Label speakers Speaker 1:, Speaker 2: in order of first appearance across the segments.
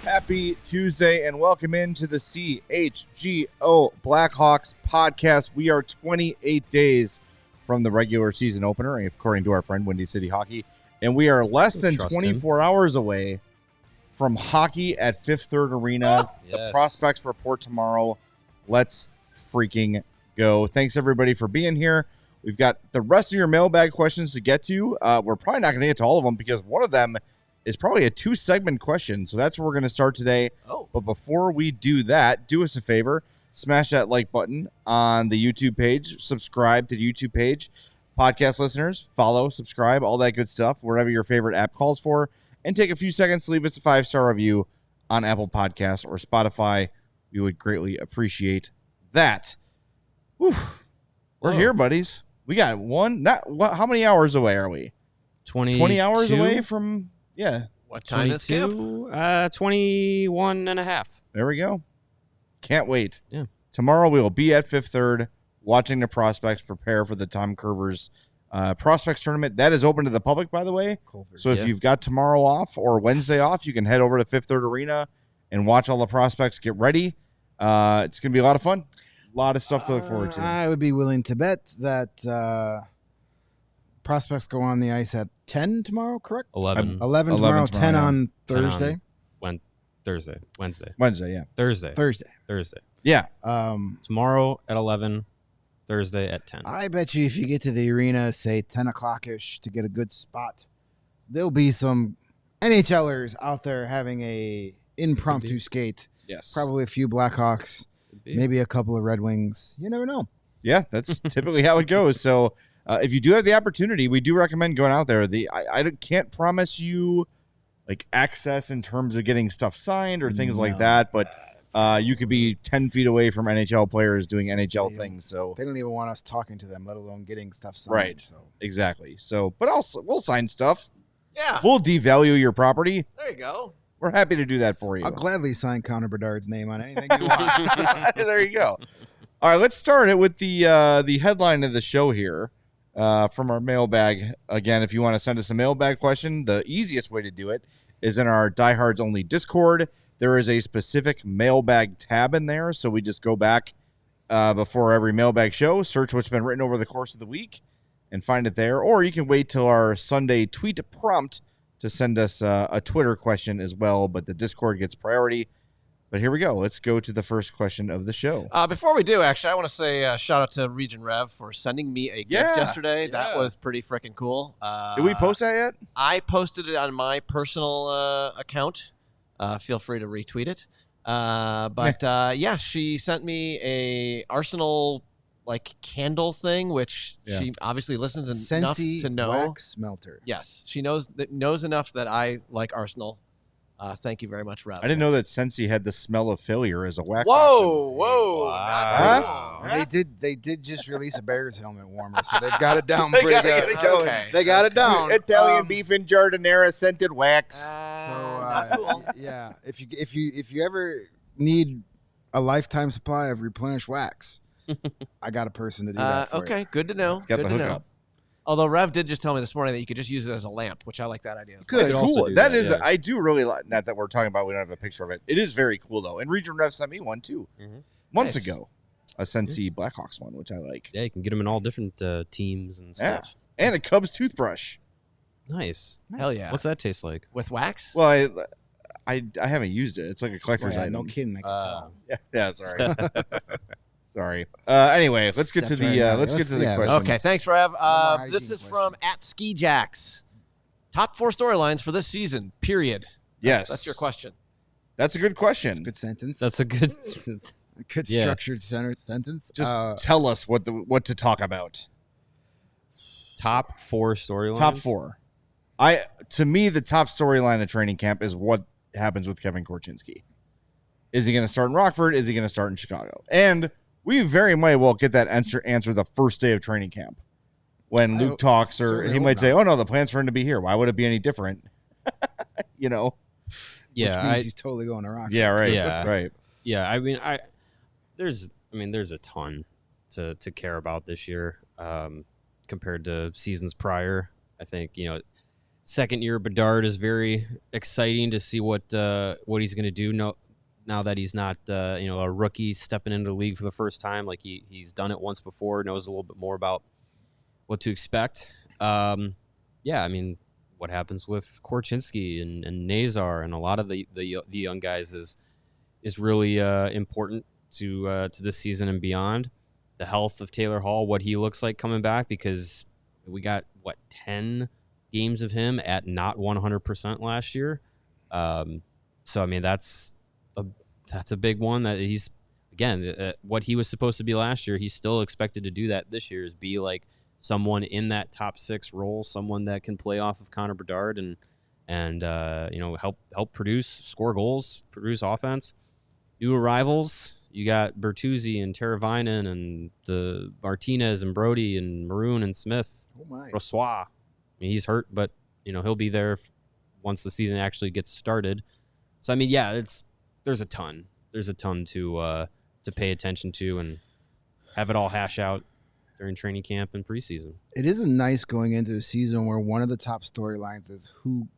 Speaker 1: Happy Tuesday and welcome into the CHGO Blackhawks Podcast. We are 28 days from the regular season opener, according to our friend Windy City Hockey, and we are less than 24 hours away from hockey at Fifth Third Arena. The prospects report tomorrow. Let's freaking go. Thanks, everybody, for being here. We've got the rest of your mailbag questions to get to. We're probably not going to get to all of them because one of them is probably a 2-segment question. So that's where we're going to start today. But before we do that, do us a favor. Smash that like button on the YouTube page. Subscribe to the YouTube page. Podcast listeners, follow, subscribe, all that good stuff, wherever your favorite app calls for. And take a few seconds to leave us a 5-star review on Apple Podcasts or Spotify. We would greatly appreciate that. Whew. We're here, buddies. We got one. How many hours away are we? 20 hours away from... Yeah.
Speaker 2: What time is camp?
Speaker 3: 21 and a half.
Speaker 1: There we go. Can't wait.
Speaker 3: Yeah.
Speaker 1: Tomorrow we will be at Fifth Third watching the prospects prepare for the Tom Curvers prospects tournament. That is open to the public, by the way. So if you've got tomorrow off or Wednesday off, you can head over to Fifth Third Arena and watch all the prospects get ready. It's going to be a lot of fun. A lot of stuff to look forward to.
Speaker 4: I would be willing to bet that prospects go on the ice at 10 tomorrow, correct?
Speaker 3: 11
Speaker 4: tomorrow, 10 on Thursday.
Speaker 3: Wednesday, yeah. Thursday.
Speaker 1: Yeah.
Speaker 3: Tomorrow at 11, Thursday at 10.
Speaker 4: I bet you if you get to the arena, say 10 o'clock-ish to get a good spot, there'll be some NHLers out there having a impromptu skate.
Speaker 1: Yes.
Speaker 4: Probably a few Blackhawks, maybe a couple of Red Wings. You never know.
Speaker 1: Yeah, that's typically how it goes. So if you do have the opportunity, we do recommend going out there. I can't promise you like access in terms of getting stuff signed or things like that, but you could be 10 feet away from NHL players doing NHL things. So
Speaker 4: they don't even want us talking to them, let alone getting stuff signed.
Speaker 1: Right. So. Exactly. So, but we'll sign stuff.
Speaker 2: Yeah.
Speaker 1: We'll devalue your property.
Speaker 2: There you go.
Speaker 1: We're happy to do that for you.
Speaker 4: I'll gladly sign Connor Bedard's name on anything you want.
Speaker 1: There you go. All right, let's start it with the headline of the show here from our mailbag. Again, if you want to send us a mailbag question, the easiest way to do it is in our Diehards Only Discord. There is a specific mailbag tab in there, so we just go back before every mailbag show, search what's been written over the course of the week, and find it there. Or you can wait till our Sunday tweet prompt to send us a Twitter question as well, but the Discord gets priority. But here we go. Let's go to the first question of the show.
Speaker 2: Before we do, actually, I want to say shout out to Region Rev for sending me a gift yesterday. That was pretty freaking cool.
Speaker 1: Did we post that yet?
Speaker 2: I posted it on my personal account. Feel free to retweet it. But she sent me a Arsenal candle thing, which she obviously listens enough to know.
Speaker 4: Wax melter.
Speaker 2: Yes, she knows enough that I like Arsenal. Thank you very much, Rev.
Speaker 1: I didn't know that Sensi had the smell of failure as a wax.
Speaker 2: Whoa!
Speaker 3: Wow.
Speaker 4: They did just release a Bears helmet warmer, so they've got it down pretty good.
Speaker 2: Okay.
Speaker 4: They got it down.
Speaker 1: Italian beef and giardiniera scented wax.
Speaker 2: Not cool.
Speaker 4: Yeah, if you ever need a lifetime supply of replenished wax, I got a person to do that for
Speaker 2: okay,
Speaker 4: you.
Speaker 2: good to know.
Speaker 1: It's got the hookup.
Speaker 2: Although Rev did just tell me this morning that you could just use it as a lamp, which I like that idea.
Speaker 1: It's cool. That is,
Speaker 3: yeah.
Speaker 1: I do really like. Not that we're talking about. We don't have a picture of it. It is very cool though. And Region Rev sent me one too, months ago, a Sensi Blackhawks one, which I like.
Speaker 3: Yeah, you can get them in all different teams and stuff.
Speaker 1: And a Cubs toothbrush.
Speaker 3: Nice.
Speaker 2: Hell yeah.
Speaker 3: What's that taste like?
Speaker 2: With wax?
Speaker 1: Well, I haven't used it. It's like a collector's item.
Speaker 4: No kidding. I can tell.
Speaker 1: Yeah. Sorry. Sorry. Anyway, let's get to the question.
Speaker 2: Okay, thanks, Rev. This is from @SkiJax. Top 4 storylines for this season. Period.
Speaker 1: Yes,
Speaker 2: that's your question.
Speaker 1: That's a good question.
Speaker 4: That's a good sentence.
Speaker 3: That's a good.
Speaker 4: Good
Speaker 3: Yeah.
Speaker 4: structured sentence.
Speaker 1: Just tell us what to talk about.
Speaker 3: Top 4 storylines.
Speaker 1: Top 4. To me, the top storyline of training camp is what happens with Kevin Korchinski. Is he going to start in Rockford? Is he going to start in Chicago? And we very might well get that answer the first day of training camp when Luke talks, or he might say, "Oh no, the plan's for him to be here. Why would it be any different?"
Speaker 4: Which means he's totally going to Rockford.
Speaker 1: Yeah, right.
Speaker 3: Yeah.
Speaker 1: Right.
Speaker 3: Yeah, I mean, there's a ton to care about this year compared to seasons prior. I think second year Bedard is very exciting to see what he's going to do now that he's not a rookie stepping into the league for the first time. Like he's done it once before, knows a little bit more about what to expect. I mean, what happens with Korchinski and Nazar and a lot of the young guys is really important to this season and beyond. The health of Taylor Hall, what he looks like coming back, because we got 10 games of him at not 100% last year. So I mean that's a big one that he's what he was supposed to be last year. He's still expected to do that this year, is be like someone in that top 6 role, someone that can play off of Connor Bedard and help produce, score goals, produce offense. New arrivals, you got Bertuzzi and Teravainen and the Martinez and Brody and Maroon and Smith.
Speaker 4: Oh my.
Speaker 3: Brossois. I mean, he's hurt, but he'll be there once the season actually gets started. So I mean, there's a ton. There's a ton to pay attention to and have it all hash out during training camp and preseason.
Speaker 4: It is nice going into a season where one of the top storylines is who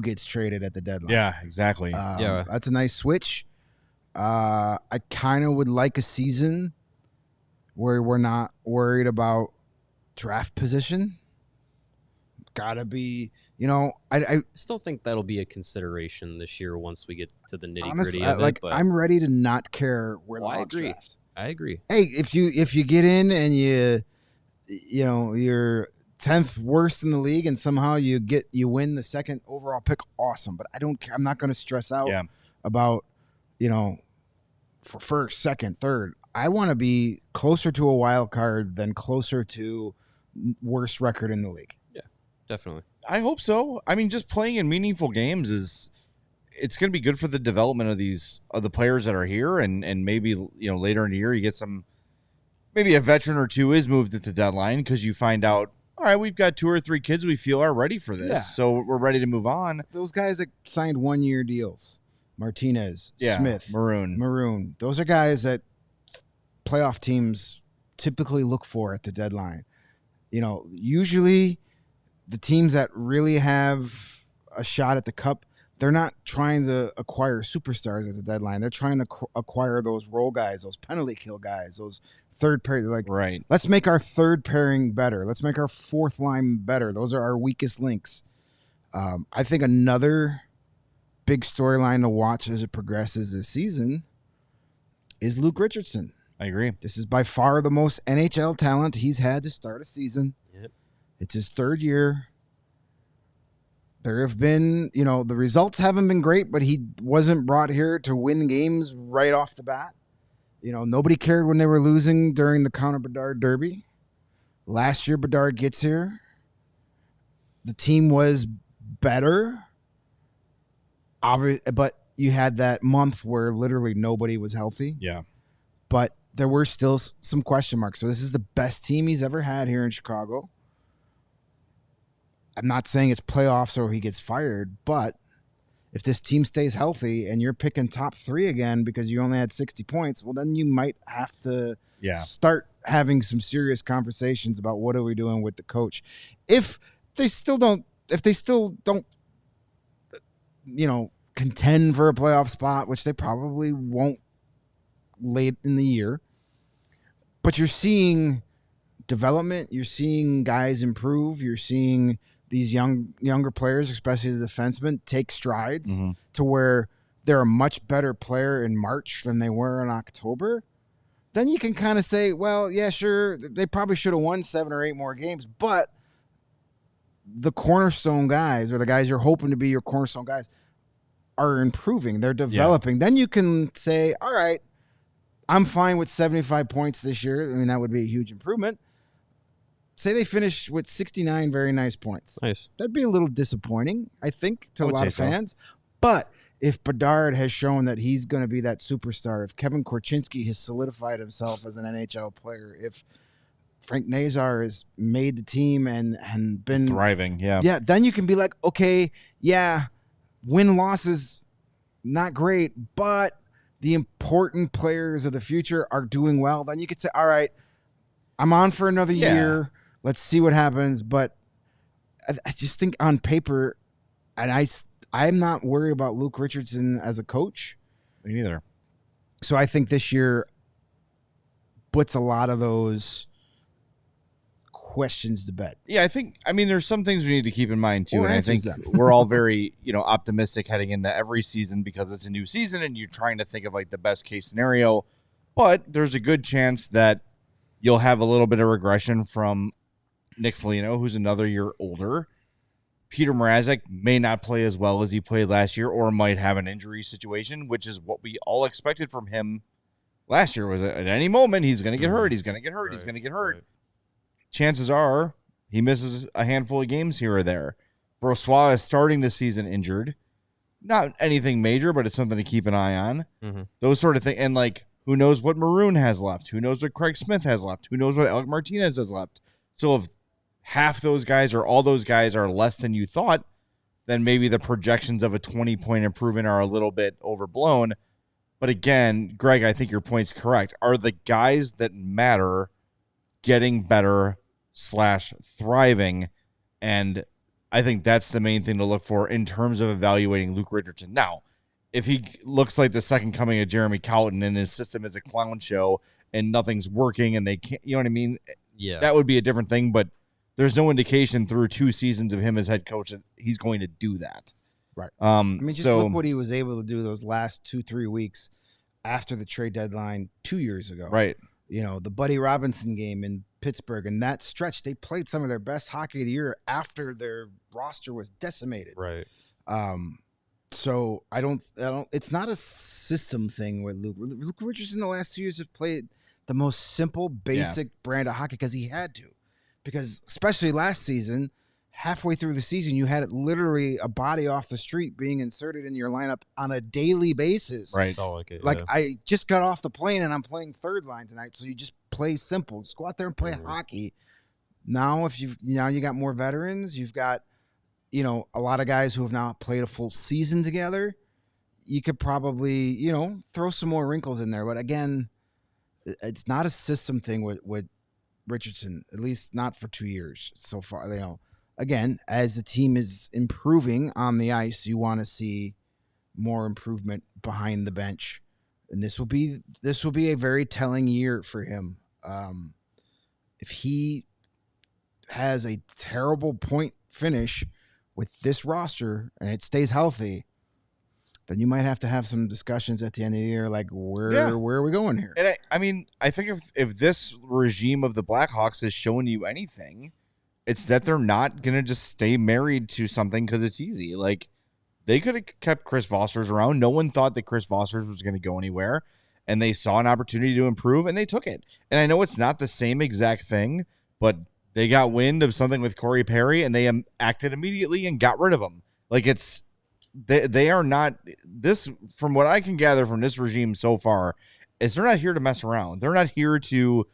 Speaker 4: gets traded at the deadline.
Speaker 1: Yeah, exactly.
Speaker 4: That's a nice switch. I kind of would like a season where we're not worried about draft position. Gotta be, I
Speaker 3: still think that'll be a consideration this year once we get to the nitty
Speaker 4: honestly,
Speaker 3: gritty of it. But
Speaker 4: I'm ready to not care where the Hawks draft.
Speaker 3: I agree.
Speaker 4: Hey, if you get in and you're 10th worst in the league and somehow you win the second overall pick, awesome. But I don't care. I'm not going to stress out about for first, second, third. I want to be closer to a wild card than closer to worst record in the league.
Speaker 3: Yeah, definitely.
Speaker 1: I hope so. I mean, just playing in meaningful games it's going to be good for the development of the players that are here, and maybe later in the year you get maybe a veteran or two is moved at the deadline because you find out, all right, we've got 2 or 3 kids we feel are ready for this, so we're ready to move on.
Speaker 4: Those guys that signed 1-year deals, Martinez, Smith, Maroon, those are guys that playoff teams typically look for at the deadline. Usually the teams that really have a shot at the cup, they're not trying to acquire superstars at the deadline. They're trying to acquire those role guys, those penalty kill guys, those third pair. They're like,
Speaker 1: right,
Speaker 4: let's make our third pairing better. Let's make our fourth line better. Those are our weakest links. I think another big storyline to watch as it progresses this season is Luke Richardson.
Speaker 1: I agree.
Speaker 4: This is by far the most NHL talent he's had to start a season.
Speaker 3: Yep.
Speaker 4: It's his 3rd year. There have been, the results haven't been great, but he wasn't brought here to win games right off the bat. Nobody cared when they were losing during the Connor Bedard Derby. Last year, Bedard gets here. The team was better, but you had that month where literally nobody was healthy.
Speaker 1: Yeah.
Speaker 4: But there were still some question marks. So this is the best team he's ever had here in Chicago. I'm not saying it's playoffs or he gets fired, but if this team stays healthy and you're picking top 3 again because you only had 60 points, well, then you might have to start having some serious conversations about what are we doing with the coach. If they still don't, contend for a playoff spot, which they probably won't late in the year, but you're seeing development, you're seeing guys improve, you're seeing these younger players, especially the defensemen, take strides to where they're a much better player in March than they were in October, then you can kind of say, well, yeah, sure, they probably should have won 7 or 8 more games, but the cornerstone guys, or the guys you're hoping to be your cornerstone guys, are improving. They're developing. Then you can say, all right, I'm fine with 75 points this year. I mean, that would be a huge improvement. Say they finish with 69 very nice points.
Speaker 3: Nice.
Speaker 4: That'd be a little disappointing, I think, to a
Speaker 1: would
Speaker 4: lot
Speaker 1: say
Speaker 4: of
Speaker 1: so.
Speaker 4: fans. But if Bedard has shown that he's going to be that superstar, if Kevin Korchinski has solidified himself as an NHL player, if Frank Nazar has made the team and been
Speaker 1: Thriving, yeah.
Speaker 4: yeah, then you can be like, okay, yeah, win-losses, not great, but the important players of the future are doing well. Then you could say, all right, I'm on for another
Speaker 1: Yeah.
Speaker 4: year. Let's see what happens. But I just think on paper, and I'm not worried about Luke Richardson as a coach.
Speaker 1: Me neither.
Speaker 4: So I think this year puts a lot of those questions to bed.
Speaker 1: Yeah, I mean, there's some things we need to keep in mind too,
Speaker 4: Or
Speaker 1: and I think
Speaker 4: answers them.
Speaker 1: we're all very, optimistic heading into every season because it's a new season and you're trying to think of like the best case scenario. But there's a good chance that you'll have a little bit of regression from Nick Foligno, who's another year older. Peter Mrazek may not play as well as he played last year, or might have an injury situation, which is what we all expected from him last year. Was at any moment he's going to get hurt. He's going to get hurt. He's going to get hurt.
Speaker 3: Right.
Speaker 1: Chances are he misses a handful of games here or there. Brossoit is starting the season injured. Not anything major, but it's something to keep an eye on.
Speaker 3: Mm-hmm.
Speaker 1: Those sort of things. And like, who knows what Maroon has left? Who knows what Craig Smith has left? Who knows what Alec Martinez has left? So if half those guys or all those guys are less than you thought, then maybe the projections of a 20-point improvement are a little bit overblown. But again, Greg, I think your point's correct. Are the guys that matter getting better / thriving? And I think that's the main thing to look for in terms of evaluating Luke Richardson. Now, if he looks like the second coming of Jeremy Cowton and his system is a clown show and nothing's working and they can't, you know what I mean?
Speaker 3: Yeah.
Speaker 1: That would be a different thing, but there's no indication through 2 seasons of him as head coach that he's going to do that.
Speaker 4: Right.
Speaker 1: I
Speaker 4: I mean, just look what he was able to do those last 2-3 weeks after the trade deadline 2 years ago.
Speaker 1: right.
Speaker 4: You know, the Buddy Robinson game in Pittsburgh and that stretch, they played some of their best hockey of the year after their roster was decimated.
Speaker 3: Right.
Speaker 4: So I don't, it's not a system thing with Luke. Luke Richardson the last 2 years have played the most simple, basic brand of hockey because he had to. Because especially last season, halfway through the season, you had literally a body off the street being inserted in your lineup on a daily basis.
Speaker 1: Right.
Speaker 3: Felt like it.
Speaker 4: Like
Speaker 3: yeah.
Speaker 4: I just got off the plane and I'm playing third line tonight, so you just play simple. Just go out there and play
Speaker 3: Mhm.
Speaker 4: hockey. Now, if you got more veterans, you've got a lot of guys who have now played a full season together. You could probably throw some more wrinkles in there, but again, it's not a system thing with Richardson, at least not for 2 years so far. Again, as the team is improving on the ice, you want to see more improvement behind the bench, and this will be a very telling year for him. If he has a terrible point finish with this roster and it stays healthy, then you might have to have some discussions at the end of the year, like where are we going here?
Speaker 1: And I mean, I think if this regime of the Blackhawks has shown you anything, it's that they're not going to just stay married to something because it's easy. Like, they could have kept Chris Vossers around. No one thought that Chris Vossers was going to go anywhere, and they saw an opportunity to improve, and they took it. And I know it's not the same exact thing, but they got wind of something with Corey Perry, and they acted immediately and got rid of him. Like, they are not this, from what I can gather from this regime so far, is they're not here to mess around. They're not here to,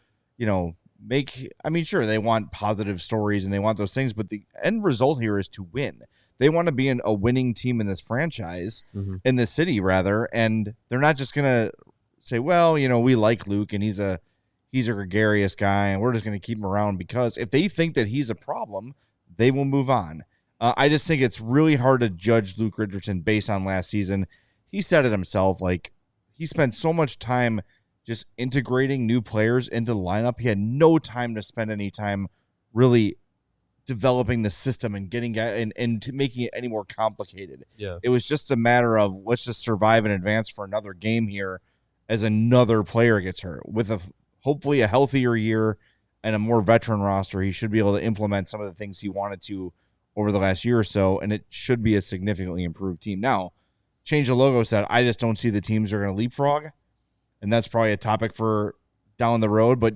Speaker 1: sure, they want positive stories and they want those things, but the end result here is to win. They want to be a winning team in this franchise, in this city rather, and they're not just going to say, well, we like Luke and he's a gregarious guy and we're just going to keep him around, because if they think that he's a problem, they will move on. I just think it's really hard to judge Luke Richardson based on last season. He said it himself, like, he spent so much time just integrating new players into the lineup. He had no time to spend any time really developing the system and getting and making it any more complicated.
Speaker 3: Yeah.
Speaker 1: It was just a matter of, let's just survive in advance for another game here as another player gets hurt. With hopefully a healthier year and a more veteran roster, he should be able to implement some of the things he wanted to over the last year or so, and it should be a significantly improved team. Now, Change the Logo said, I just don't see the teams are going to leapfrog. and that's probably a topic for down the road. But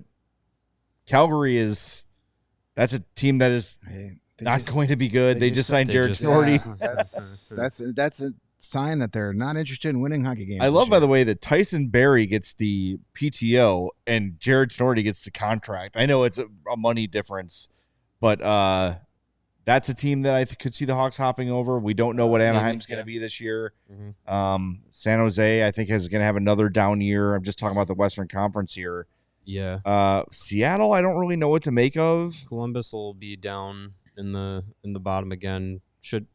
Speaker 1: Calgary that's a team that is not going to be good. They just signed Jared Norty.
Speaker 4: That's a sign that they're not interested in winning hockey games.
Speaker 1: I love, by the way, that Tyson Barrie gets the PTO and Jared Norty gets the contract. I know it's a money difference, but that's a team that I could see the Hawks hopping over. We don't know what Anaheim's going to be this year.
Speaker 3: Mm-hmm.
Speaker 1: San Jose, I think, is going to have another down year. I'm just talking about the Western Conference here.
Speaker 3: Yeah.
Speaker 1: Seattle, I don't really know what to make of.
Speaker 3: Columbus will be down in the bottom again. Should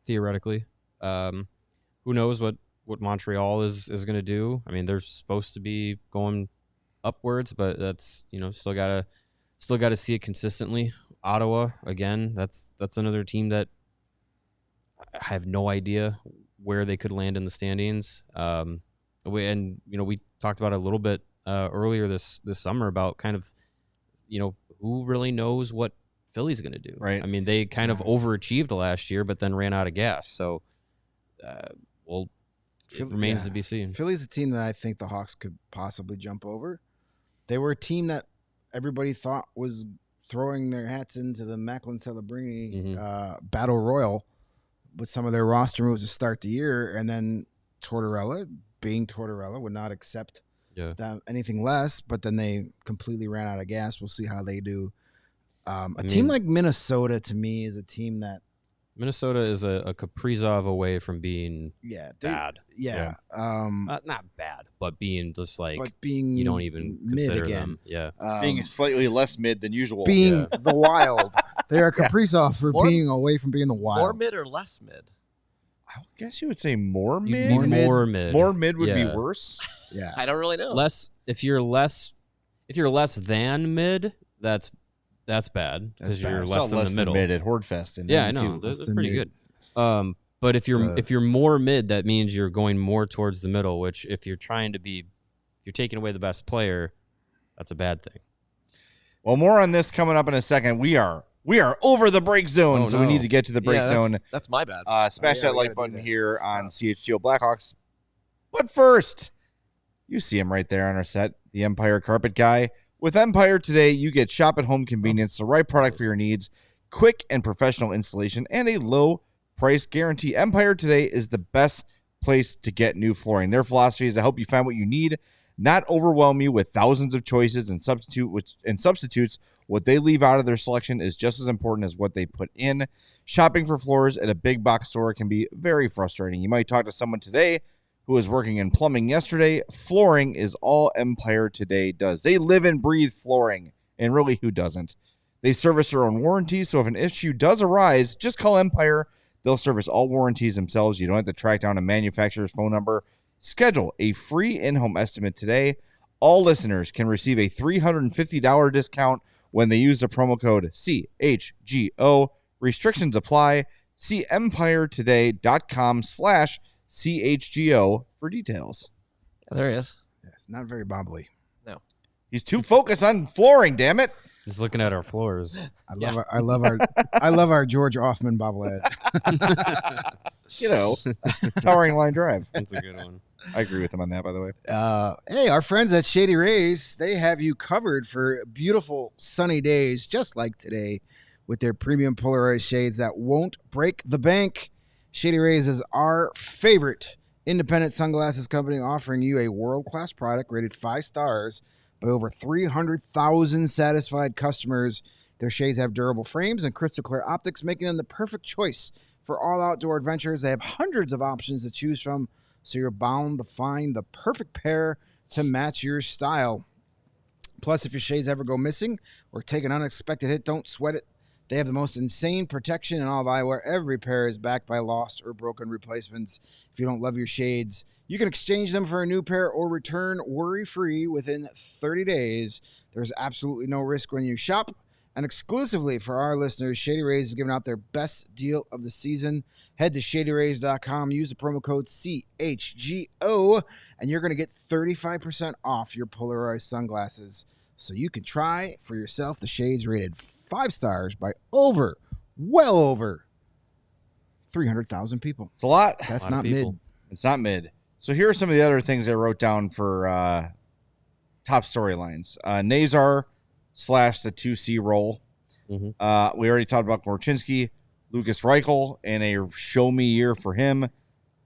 Speaker 3: theoretically. Who knows what Montreal is going to do? I mean, they're supposed to be going upwards, but that's still gotta see it consistently. Ottawa again. That's another team that I have no idea where they could land in the standings. We talked about it a little bit earlier this summer about kind of who really knows what Philly's going to do.
Speaker 1: Right.
Speaker 3: I mean, they kind of overachieved last year, but then ran out of gas. So. It remains to be seen.
Speaker 4: Philly's a team that I think the Hawks could possibly jump over. They were a team that everybody thought was throwing their hats into the Macklin Celebrini Battle Royal with some of their roster moves to start the year, and then Tortorella, being Tortorella, would not accept anything less, but then they completely ran out of gas. We'll see how they do. Team like Minnesota, to me, is a team that
Speaker 3: Minnesota is a Kaprizov away from being bad.
Speaker 4: Yeah.
Speaker 3: Not bad, but being just like
Speaker 4: being
Speaker 3: you don't even
Speaker 4: mid
Speaker 3: consider
Speaker 4: again.
Speaker 3: them. Yeah.
Speaker 1: Being slightly less mid than usual.
Speaker 4: Being the Wild. They are Kaprizov for being away from being the Wild.
Speaker 2: More mid or less mid?
Speaker 1: I guess you would say more mid.
Speaker 3: More mid.
Speaker 1: More mid would be worse.
Speaker 4: Yeah.
Speaker 2: I don't really know.
Speaker 3: If you're less than mid, that's bad because you're less than the middle.
Speaker 1: Mid at Hordfest.
Speaker 3: I know that's pretty good. But if you're more mid, that means you're going more towards the middle. Which if you're taking away the best player, that's a bad thing.
Speaker 1: Well, more on this coming up in a second. We are over the break zone, we need to get to the break zone.
Speaker 2: That's my bad.
Speaker 1: Smash that like button here on CHGO Blackhawks. But first, you see him right there on our set, the Empire Carpet Guy. With Empire today, you get shop-at-home convenience, the right product for your needs, quick and professional installation, and a low price guarantee. Empire today is the best place to get new flooring. Their philosophy is to help you find what you need, not overwhelm you with thousands of choices and substitutes. What they leave out of their selection is just as important as what they put in. Shopping for floors at a big box store can be very frustrating. You might talk to someone today who was working in plumbing yesterday. Flooring is all Empire today does. They live and breathe flooring, and really, who doesn't? They service their own warranties, so if an issue does arise, just call Empire. They'll service all warranties themselves. You don't have to track down a manufacturer's phone number. Schedule a free in-home estimate today. All listeners can receive a $350 discount when they use the promo code CHGO. Restrictions apply. See empiretoday.com/CHGO for details.
Speaker 2: There he is.
Speaker 4: Yeah, it's not very bobbly.
Speaker 2: No.
Speaker 1: He's too focused on flooring, damn it.
Speaker 3: Just looking at our floors.
Speaker 4: I love our George Offman bobblehead.
Speaker 1: Towering Line Drive.
Speaker 3: That's a good one.
Speaker 1: I agree with him on that, by the way.
Speaker 4: Hey, our friends at Shady Rays, they have you covered for beautiful sunny days just like today with their premium polarized shades that won't break the bank. Shady Rays is our favorite independent sunglasses company, offering you a world-class product rated 5 stars by over 300,000 satisfied customers. Their shades have durable frames and crystal clear optics, making them the perfect choice for all outdoor adventures. They have hundreds of options to choose from, so you're bound to find the perfect pair to match your style. Plus, if your shades ever go missing or take an unexpected hit, don't sweat it. They have the most insane protection in all of eyewear. Every pair is backed by lost or broken replacements. If you don't love your shades, you can exchange them for a new pair or return worry-free within 30 days. There's absolutely no risk when you shop. And exclusively for our listeners, Shady Rays is giving out their best deal of the season. Head to shadyrays.com, use the promo code CHGO, and you're going to get 35% off your polarized sunglasses. So you can try for yourself the shades rated 5 stars by well over 300,000 people.
Speaker 1: It's a lot.
Speaker 4: That's not mid.
Speaker 1: It's not mid. So here are some of the other things I wrote down for top storylines. Nazar / the 2C role.
Speaker 3: Mm-hmm.
Speaker 1: We already talked about Korchinski, Lucas Reichel, and a show me year for him.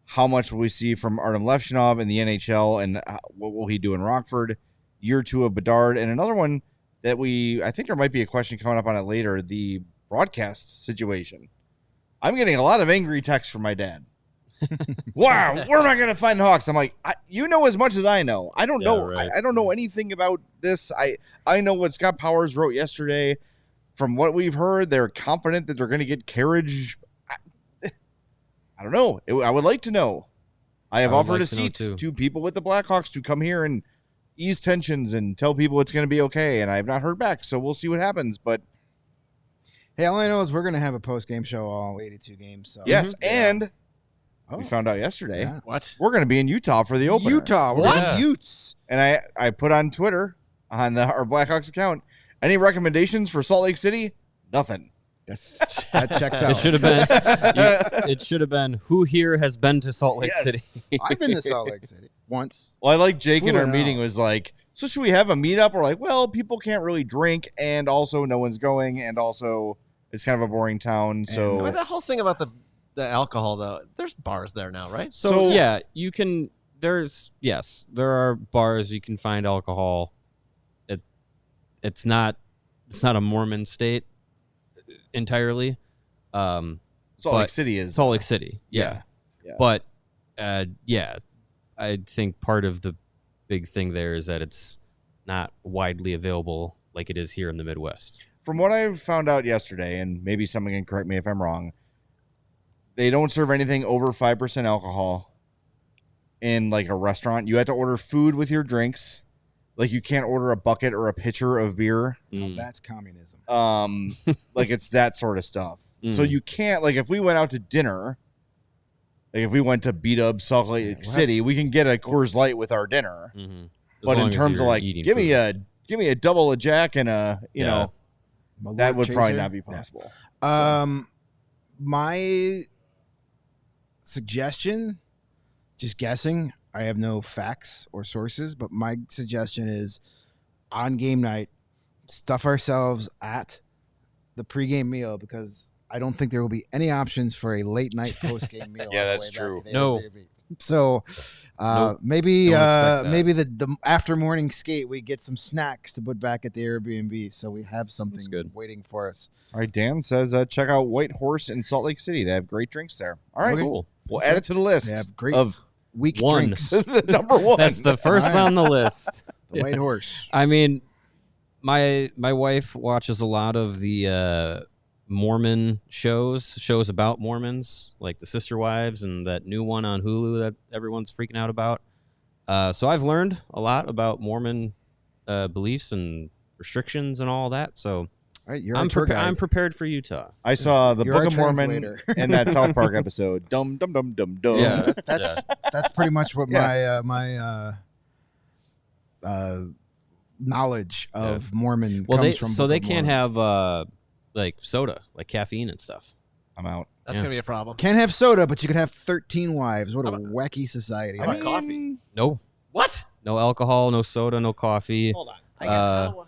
Speaker 1: How much will we see from Artem Levshinov in the NHL, and what will he do in Rockford? Year 2 of Bedard, and another one that I think there might be a question coming up on it later, the broadcast situation. I'm getting a lot of angry texts from my dad. Wow, where am I going to find Hawks? I'm like, you know as much as I know. I don't know.
Speaker 3: Right.
Speaker 1: I don't know anything about this. I know what Scott Powers wrote yesterday. From what we've heard, they're confident that they're going to get carriage. I don't know. I would like to know. I have offered a seat to people with the Blackhawks to come here and ease tensions and tell people it's going to be okay, and I have not heard back, so we'll see what happens. But
Speaker 4: hey, all I know is we're going to have a post-game show all 82 games. So.
Speaker 1: Yes, and we found out yesterday.
Speaker 4: Yeah.
Speaker 2: What?
Speaker 1: We're going to be in Utah for the opener.
Speaker 4: Utah. We're
Speaker 2: What?
Speaker 4: in Utes.
Speaker 1: And I put on Twitter, on our Blackhawks account, any recommendations for Salt Lake City? Nothing.
Speaker 4: That checks out.
Speaker 3: It should have been. It should have been. Who here has been to Salt Lake
Speaker 1: Yes.
Speaker 3: City?
Speaker 4: I've been to Salt Lake City once.
Speaker 1: Well, I like Jake in our
Speaker 4: Flew it
Speaker 1: meeting
Speaker 4: out.
Speaker 1: was like, so should we have a meetup? We're like, well, people can't really drink, and also no one's going, and also it's kind of a boring town. So
Speaker 2: I mean, the whole thing about the alcohol, though, there's bars there now, right?
Speaker 1: So-
Speaker 3: yeah, you can. There are bars you can find alcohol. It's not a Mormon state entirely.
Speaker 1: Salt
Speaker 3: but
Speaker 1: Lake City is
Speaker 3: Salt Lake City. Yeah.
Speaker 1: Yeah.
Speaker 3: But I think part of the big thing there is that it's not widely available like it is here in the Midwest.
Speaker 1: From what I found out yesterday, and maybe someone can correct me if I'm wrong, they don't serve anything over 5% alcohol in like a restaurant. You have to order food with your drinks. Like you can't order a bucket or a pitcher of beer.
Speaker 4: Oh, that's communism.
Speaker 1: Like it's that sort of stuff. So you can't, like if we went out to dinner, like if we went to B-Dub Salt Lake City, we can get a Coors Light with our dinner.
Speaker 3: Mm-hmm.
Speaker 1: But in terms of like, give me a double of Jack and you know, that would probably not be possible.
Speaker 4: My suggestion, just guessing, I have no facts or sources, but my suggestion is on game night, stuff ourselves at the pregame meal because I don't think there will be any options for a late night postgame meal.
Speaker 1: Yeah,
Speaker 4: on the
Speaker 1: that's
Speaker 4: way back
Speaker 1: true.
Speaker 4: to the
Speaker 3: No.
Speaker 4: Airbnb. So
Speaker 3: Nope.
Speaker 4: maybe
Speaker 3: Don't expect that.
Speaker 4: maybe the after morning skate we get some snacks to put back at the Airbnb so we have something
Speaker 3: good.
Speaker 4: waiting for us.
Speaker 1: All right, Dan says check out White Horse in Salt Lake City. They have great drinks there. All right,
Speaker 4: Okay.
Speaker 3: Cool.
Speaker 1: we'll add it to the list
Speaker 4: They have great
Speaker 1: of
Speaker 4: weak
Speaker 3: One.
Speaker 4: drinks.
Speaker 1: the number one.
Speaker 3: That's the first
Speaker 4: All right.
Speaker 3: on the list.
Speaker 4: The White Horse.
Speaker 3: I mean, my wife watches a lot of the Mormon shows about Mormons, like the Sister Wives and that new one on Hulu that everyone's freaking out about. So I've learned a lot about Mormon beliefs and restrictions and all that. So
Speaker 4: All right, you're our tour guide.
Speaker 3: I'm prepared for Utah.
Speaker 1: I saw the
Speaker 4: You're
Speaker 1: Book
Speaker 4: our
Speaker 1: of Mormon
Speaker 4: translator.
Speaker 1: in that South Park episode. Dum dum dum dum dum.
Speaker 3: Yeah.
Speaker 4: That's pretty much what
Speaker 1: Yeah.
Speaker 4: my knowledge of Mormon
Speaker 3: Well,
Speaker 4: comes from.
Speaker 3: they
Speaker 4: Book of
Speaker 3: can't
Speaker 4: Mormon.
Speaker 3: have like soda, like caffeine and stuff.
Speaker 1: I'm out.
Speaker 2: That's
Speaker 3: Yeah.
Speaker 2: gonna be a problem.
Speaker 4: Can't have soda, but you could have 13 wives. What a wacky society.
Speaker 2: How about coffee?
Speaker 3: No,
Speaker 2: What?
Speaker 3: no alcohol, no soda, no coffee.
Speaker 2: Hold on. I got what?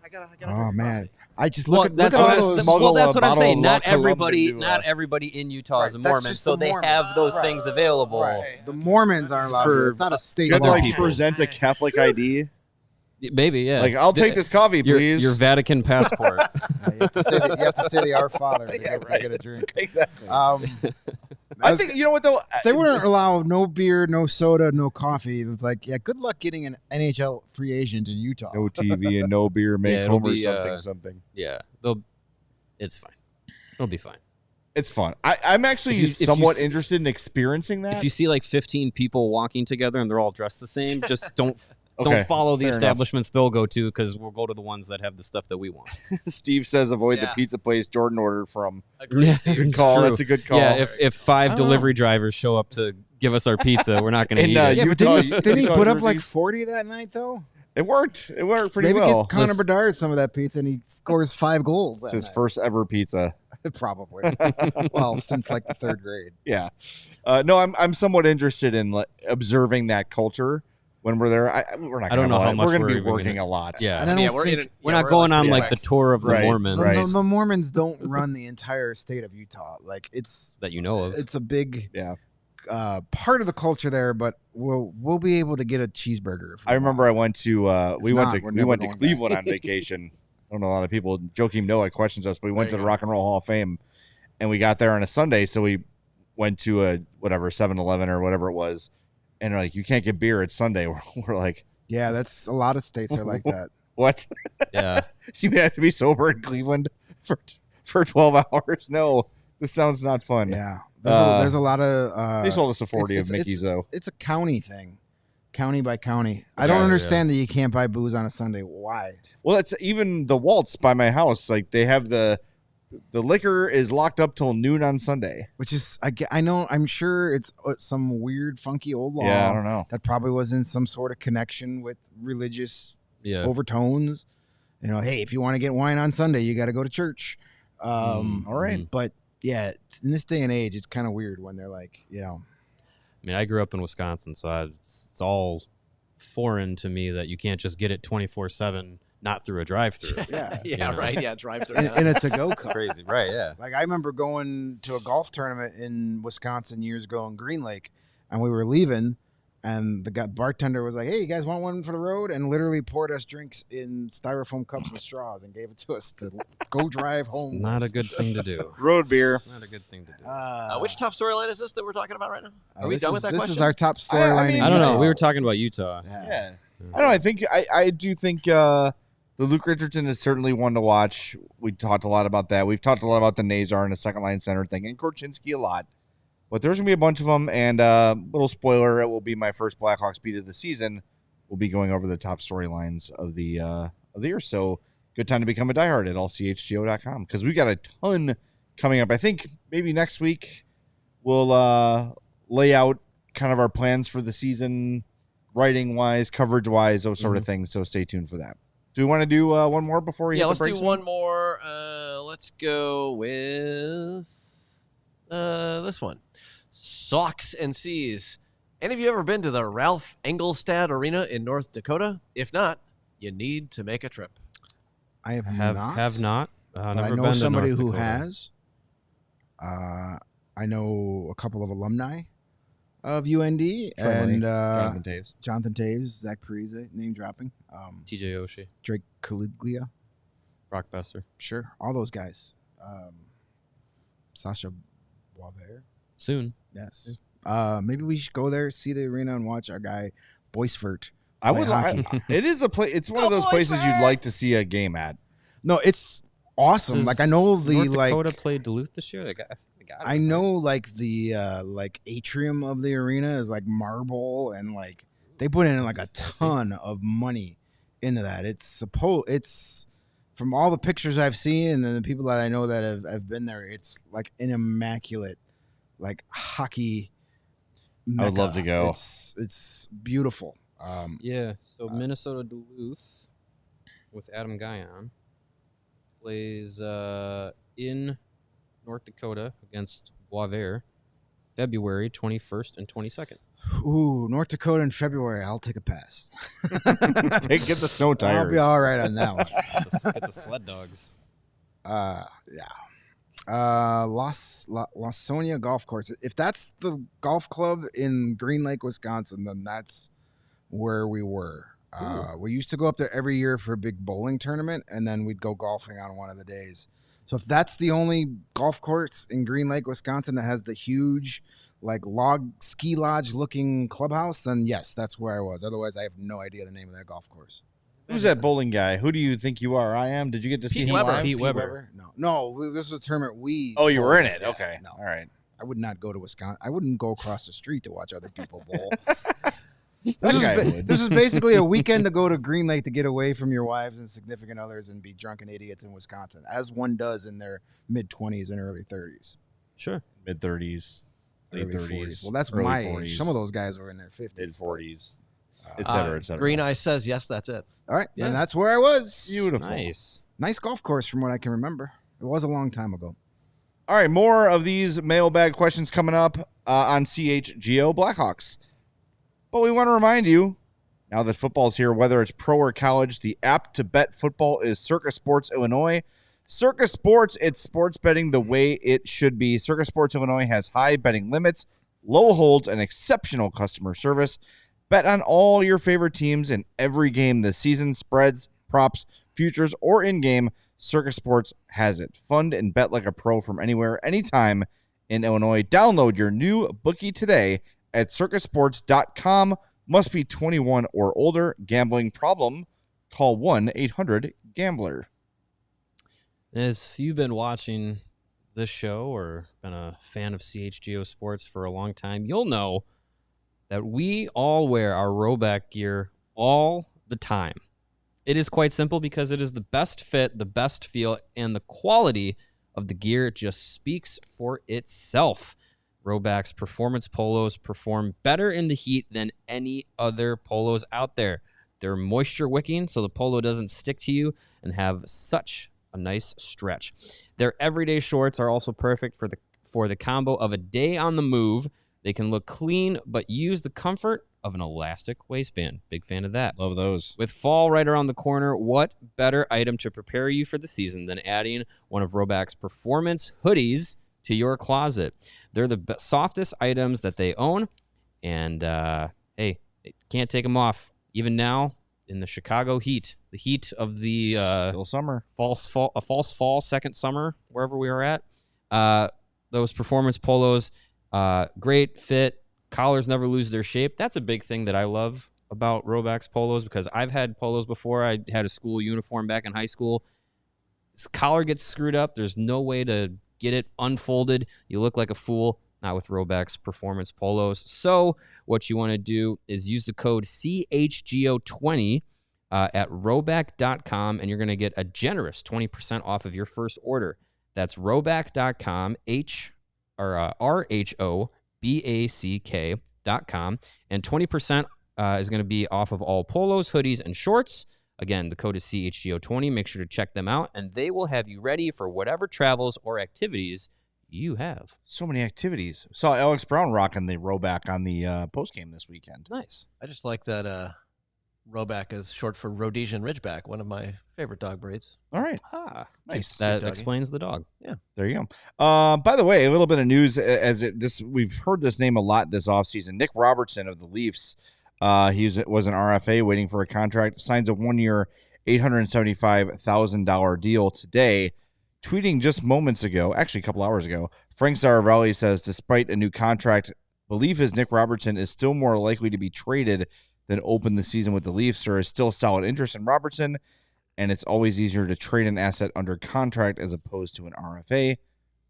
Speaker 2: I gotta
Speaker 4: Oh man, I just
Speaker 3: Well,
Speaker 4: look
Speaker 3: that's
Speaker 4: at
Speaker 3: what,
Speaker 4: all
Speaker 3: I,
Speaker 4: those.
Speaker 1: smuggle
Speaker 3: that's
Speaker 1: a
Speaker 3: what I'm
Speaker 1: bottle
Speaker 3: saying.
Speaker 1: of
Speaker 3: Not
Speaker 1: La Colombe
Speaker 3: everybody,
Speaker 1: into,
Speaker 3: not everybody in Utah is a
Speaker 4: Right, that's
Speaker 3: Mormon,
Speaker 4: just
Speaker 3: so
Speaker 4: the
Speaker 3: they
Speaker 4: Mormons.
Speaker 3: have those
Speaker 2: Right.
Speaker 3: things available.
Speaker 2: Right.
Speaker 4: The Mormons aren't allowed.
Speaker 3: For
Speaker 4: It's not a state
Speaker 1: You have to
Speaker 4: law.
Speaker 1: like
Speaker 3: people.
Speaker 1: present a Catholic ID.
Speaker 3: Maybe, yeah.
Speaker 1: Like, I'll take this coffee,
Speaker 3: your,
Speaker 1: please.
Speaker 3: Your Vatican passport.
Speaker 4: You have to say the Our Father to
Speaker 1: Yeah,
Speaker 4: get, get a drink.
Speaker 1: Exactly.
Speaker 4: I
Speaker 1: I think you know what though.
Speaker 4: they wouldn't allow no beer, no soda, no coffee. It's like, yeah, good luck getting an NHL free agent in Utah.
Speaker 1: No TV and no beer, make
Speaker 3: Yeah, it'll
Speaker 1: home or
Speaker 3: be,
Speaker 1: something.
Speaker 3: Yeah, it's fine. It'll be fine.
Speaker 1: It's fun. I'm actually
Speaker 3: If you
Speaker 1: somewhat
Speaker 3: s-
Speaker 1: interested in experiencing that.
Speaker 3: If you see like 15 people walking together and they're all dressed the same, just don't
Speaker 1: Okay,
Speaker 3: follow the
Speaker 1: fair enough.
Speaker 3: establishments they'll go to because we'll go to the ones that have the stuff that we want.
Speaker 1: Steve says avoid the
Speaker 2: Yeah.
Speaker 1: pizza place Jordan ordered from.
Speaker 3: Yeah,
Speaker 1: Good
Speaker 3: it's
Speaker 1: call.
Speaker 3: true.
Speaker 1: That's a good call.
Speaker 3: Yeah, if 5
Speaker 1: I don't
Speaker 3: delivery drivers show up to give us our pizza, we're not going to
Speaker 1: And,
Speaker 3: eat
Speaker 1: uh,
Speaker 3: it.
Speaker 4: Yeah, but
Speaker 1: Utah-
Speaker 4: didn't he
Speaker 1: Utah
Speaker 4: put up
Speaker 1: jerseys.
Speaker 4: like 40 that night though?
Speaker 1: It worked. It worked pretty
Speaker 4: Maybe
Speaker 1: well.
Speaker 4: get Connor
Speaker 3: Listen.
Speaker 4: Bedard some of that pizza and he scores 5 goals.
Speaker 1: It's
Speaker 4: That
Speaker 1: his
Speaker 4: night.
Speaker 1: first ever pizza.
Speaker 4: Probably. Well, since like the 3rd grade.
Speaker 1: Yeah. No, I'm somewhat interested in observing that culture when we're there. We're not.
Speaker 3: I don't know how much
Speaker 1: we're going to be
Speaker 3: we're
Speaker 1: working
Speaker 3: gonna-
Speaker 1: a lot.
Speaker 3: Yeah.
Speaker 4: And I don't think
Speaker 3: We're not going on like the tour of the
Speaker 1: Right,
Speaker 3: Mormons
Speaker 1: right.
Speaker 4: the Mormons don't run the entire state of Utah. Like it's
Speaker 3: that you know of.
Speaker 4: it's a big
Speaker 1: Yeah.
Speaker 4: part of the culture there, but we'll be able to get a cheeseburger. If we
Speaker 1: I remember
Speaker 4: want.
Speaker 1: I went to we
Speaker 4: not,
Speaker 1: went
Speaker 4: we're
Speaker 1: to
Speaker 4: never
Speaker 1: we went to
Speaker 4: going
Speaker 1: Cleveland on vacation. I don't know a lot of people. Joakim Noah questions us, but we went to the Rock and Roll Hall of Fame, and we got there on a Sunday, so we went to a 7-Eleven or whatever it was, and they're like, you can't get beer. It's Sunday. We're like,
Speaker 4: Yeah, that's a lot of states are like that.
Speaker 1: what?
Speaker 3: Yeah.
Speaker 1: You have to be sober in Cleveland for 12 hours? No, this sounds not fun.
Speaker 4: Yeah, there's a lot of.
Speaker 1: They sold us a 40
Speaker 4: it's-
Speaker 1: of Mickey's though.
Speaker 4: It's a county thing, county by county. I don't understand that you can't buy booze on a Sunday. Why?
Speaker 1: Well, it's even the Waltz by my house. Like they have the liquor is locked up till noon on Sunday.
Speaker 4: Which is I know I'm sure it's some weird funky old law.
Speaker 1: Yeah, I don't know.
Speaker 4: That probably was in some sort of connection with religious
Speaker 3: Yeah.
Speaker 4: overtones. You know, hey, if you want to get wine on Sunday, you got to go to church.
Speaker 1: All right.
Speaker 4: But yeah, in this day and age, it's kind of weird when they're like, you know,
Speaker 3: I mean, I grew up in Wisconsin, so it's all foreign to me that you can't just get it 24/7, not through a drive-through.
Speaker 4: yeah,
Speaker 3: You know?
Speaker 2: right. Yeah, drive through.
Speaker 4: in a to-go
Speaker 3: It's
Speaker 4: cup.
Speaker 3: crazy, right? Yeah.
Speaker 4: Like I remember going to a golf tournament in Wisconsin years ago in Green Lake, and we were leaving, and the bartender was like, "Hey, you guys want one for the road?" And literally poured us drinks in styrofoam cups with straws and gave it to us to go drive home.
Speaker 3: Not a good thing to do.
Speaker 1: Road beer.
Speaker 3: Not a good thing to do.
Speaker 2: Which top storyline is this that we're talking about right now? Are we
Speaker 4: this
Speaker 2: done
Speaker 4: is-
Speaker 2: with that
Speaker 4: This
Speaker 2: question?
Speaker 4: is our top storyline.
Speaker 1: mean,
Speaker 4: in
Speaker 3: I don't know.
Speaker 4: Utah.
Speaker 3: We were talking about Utah.
Speaker 1: Yeah. I don't know. I think I do think the Luke Richardson is certainly one to watch. We talked a lot about that. We've talked a lot about the Nazar and the second line center thing and Korchinski a lot. But there's gonna be a bunch of them. And little spoiler, it will be my first Blackhawks beat of the season. We'll be going over the top storylines of the year. So good time to become a diehard at allchgo.com because we got a ton coming up. I think maybe next week we'll lay out kind of our plans for the season, writing wise, coverage wise, those sort of things. So stay tuned for that. Do we want to do one more before we hit
Speaker 2: let's
Speaker 1: the
Speaker 2: do
Speaker 1: break?
Speaker 2: one more. Let's go with this one. Socks and Seas. Any of you ever been to the Ralph Engelstad Arena in North Dakota? If not, you need to make a trip.
Speaker 4: I have
Speaker 3: not.
Speaker 4: But I
Speaker 3: Never
Speaker 4: know
Speaker 3: been to
Speaker 4: somebody
Speaker 3: North
Speaker 4: who
Speaker 3: Dakota.
Speaker 4: has. I know a couple of alumni of UND and Jonathan Taves, Zach Parise, name dropping.
Speaker 3: TJ Oshie,
Speaker 4: Drake Caliglia,
Speaker 3: Brock Besser.
Speaker 4: sure, all those guys. Sasha Boisvert,
Speaker 3: Soon.
Speaker 4: yes. Maybe we should go there, see the arena, and watch our guy Boisvert.
Speaker 1: I would.
Speaker 4: play hockey.
Speaker 1: It is a play. It's one of those places you'd like to see a game at.
Speaker 4: No, it's awesome.
Speaker 3: Does
Speaker 4: Like I know the
Speaker 3: North
Speaker 4: like.
Speaker 3: Dakota played Duluth this year. They got
Speaker 4: I know like the like atrium of the arena is like marble and like they put in like a ton of money into that. It's from all the pictures I've seen and the people that I know that have been there, it's like an immaculate like hockey
Speaker 1: I would love
Speaker 4: mecca.
Speaker 1: to go.
Speaker 4: It's beautiful.
Speaker 3: Yeah. So Minnesota Duluth with Adam Guyon plays in North Dakota against Boisvert, February 21st and 22nd.
Speaker 4: Ooh, North Dakota in February. I'll take a pass.
Speaker 1: Get the snow tires.
Speaker 4: I'll be all right on that one.
Speaker 3: Get the sled dogs.
Speaker 4: Yeah. Lawsonia Golf Course. If that's the golf club in Green Lake, Wisconsin, then that's where we were. We used to go up there every year for a big bowling tournament, and then we'd go golfing on one of the days. So if that's the only golf course in Green Lake, Wisconsin that has the huge like log ski lodge looking clubhouse, then yes, that's where I was. Otherwise, I have no idea the name of that golf course.
Speaker 1: Who's that bowling guy? Who do you think you are? I am. Did you get to see
Speaker 2: Pete
Speaker 1: him
Speaker 2: Weber.
Speaker 1: live?
Speaker 3: Pete Weber.
Speaker 4: No, this was a tournament we.
Speaker 1: Oh, you were in it.
Speaker 4: Yeah,
Speaker 1: Okay.
Speaker 4: no.
Speaker 1: All right.
Speaker 4: I would not go to Wisconsin. I wouldn't go across the street to watch other people bowl.
Speaker 1: That guy would.
Speaker 4: This is basically a weekend to go to Green Lake to get away from your wives and significant others and be drunken idiots in Wisconsin, as one does in their mid-20s and early 30s.
Speaker 3: Sure.
Speaker 1: Mid 30s, late
Speaker 4: Early
Speaker 1: 30s.
Speaker 4: Well, that's
Speaker 1: early
Speaker 4: my
Speaker 1: 40s,
Speaker 4: age. Some of those guys were in their 50s.
Speaker 1: mid 40s,
Speaker 4: but,
Speaker 1: et cetera, et cetera.
Speaker 2: Green Eye says yes. That's it.
Speaker 4: All right,
Speaker 3: Yeah.
Speaker 4: and that's where I was.
Speaker 1: Beautiful.
Speaker 3: Nice.
Speaker 4: Nice golf course from what I can remember. It was a long time ago.
Speaker 1: All right, more of these mailbag questions coming up on CHGO Blackhawks. But we want to remind you, now that football's here, whether it's pro or college, the app to bet football is Circus Sports Illinois. Circus Sports, it's sports betting the way it should be. Circus Sports Illinois has high betting limits, low holds, and exceptional customer service. Bet on all your favorite teams in every game this season. Spreads, props, futures, or in-game, Circus Sports has it. Fund and bet like a pro from anywhere, anytime in Illinois. Download your new bookie today at circusports.com. Must be 21 or older. Gambling problem? Call 1-800-GAMBLER.
Speaker 3: As you've been watching this show or been a fan of CHGO Sports for a long time, you'll know that we all wear our Rowback gear all the time. It is quite simple because it is the best fit, the best feel, and the quality of the gear just speaks for itself. Rowback's performance polos perform better in the heat than any other polos out there. They're moisture wicking, so the polo doesn't stick to you, and have such a nice stretch. Their everyday shorts are also perfect for the combo of a day on the move. They can look clean, but use the comfort of an elastic waistband. Big fan of that.
Speaker 1: Love those.
Speaker 3: With fall right around the corner, what better item to prepare you for the season than adding one of Rowback's performance hoodies to your closet? They're the softest items that they own, and hey, can't take them off. Even now in the Chicago heat, the heat of the
Speaker 1: still summer,
Speaker 3: false fall, second summer, wherever we are at. Those performance polos, great fit. Collars never lose their shape. That's a big thing that I love about Rowback's polos, because I've had polos before. I had a school uniform back in high school. This collar gets screwed up. There's no way to get it unfolded. You look like a fool. Not with Rowback's performance polos. So what you want to do is use the code CHGO20 at rowback.com, and you're going to get a generous 20% off of your first order. That's rowback.com, RHOBACK.com, and 20% is going to be off of all polos, hoodies, and shorts. Again, the code is CHGO20. Make sure to check them out, and they will have you ready for whatever travels or activities you have.
Speaker 1: So many activities. Saw Alex Brown rocking the Rowback on the post game this weekend.
Speaker 3: Nice.
Speaker 2: I just like that Rowback is short for Rhodesian Ridgeback, one of my favorite dog breeds.
Speaker 1: All right.
Speaker 3: Nice.
Speaker 2: Cute
Speaker 3: That
Speaker 2: doggy.
Speaker 3: explains the dog.
Speaker 2: Yeah.
Speaker 1: There you go. By the way, a little bit of news we've heard this name a lot this offseason. Nick Robertson of the Leafs. He was an RFA waiting for a contract, signs a 1-year, $875,000 deal today. Tweeting just moments ago, actually a couple hours ago, Frank Zaravelli says, despite a new contract, belief is Nick Robertson is still more likely to be traded than open the season with the Leafs. There is still solid interest in Robertson, and it's always easier to trade an asset under contract as opposed to an RFA,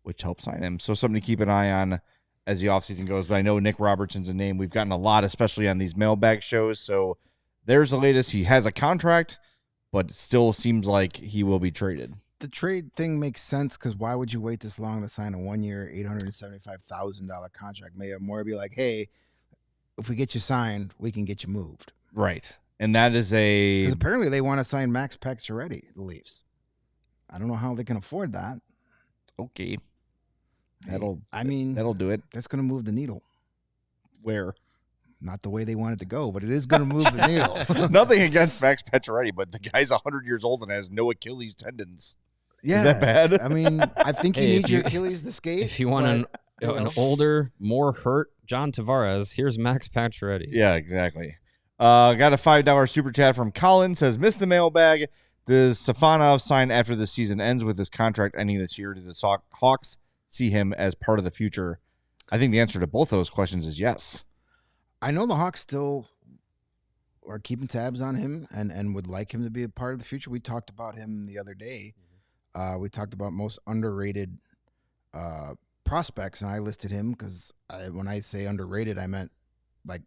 Speaker 1: which helps sign him. So something to keep an eye on as the offseason goes. But I know Nick Robertson's a name we've gotten a lot, especially on these mailbag shows. So there's the latest. He has a contract, but it still seems like he will be traded.
Speaker 4: The trade thing makes sense, because why would you wait this long to sign a 1-year, $875,000 contract? May have more be like, hey, if we get you signed, we can get you moved.
Speaker 1: Right. And that is
Speaker 4: because apparently they want to sign Max Pacioretty, the Leafs. I don't know how they can afford that.
Speaker 1: okay.
Speaker 4: That'll
Speaker 1: do it.
Speaker 4: That's going to move the needle.
Speaker 1: Where?
Speaker 4: Not the way they want it to go, but it is going to move the needle.
Speaker 1: Nothing against Max Pacioretty, but the guy's 100 years old and has no Achilles tendons.
Speaker 4: Yeah.
Speaker 1: Is that bad?
Speaker 4: I mean, I think you need your Achilles to skate.
Speaker 3: If you want an older, more hurt John Tavares, here's Max Pacioretty.
Speaker 1: Yeah, exactly. Got a $5 super chat from Colin. Says, missed the mailbag. Does Safanov sign after the season ends with his contract ending this year? Do the Hawks see him as part of the future? I think the answer to both of those questions is yes.
Speaker 4: I know the Hawks still are keeping tabs on him and would like him to be a part of the future. We talked about him the other day. We talked about most underrated prospects, and I listed him because when I say underrated, I meant like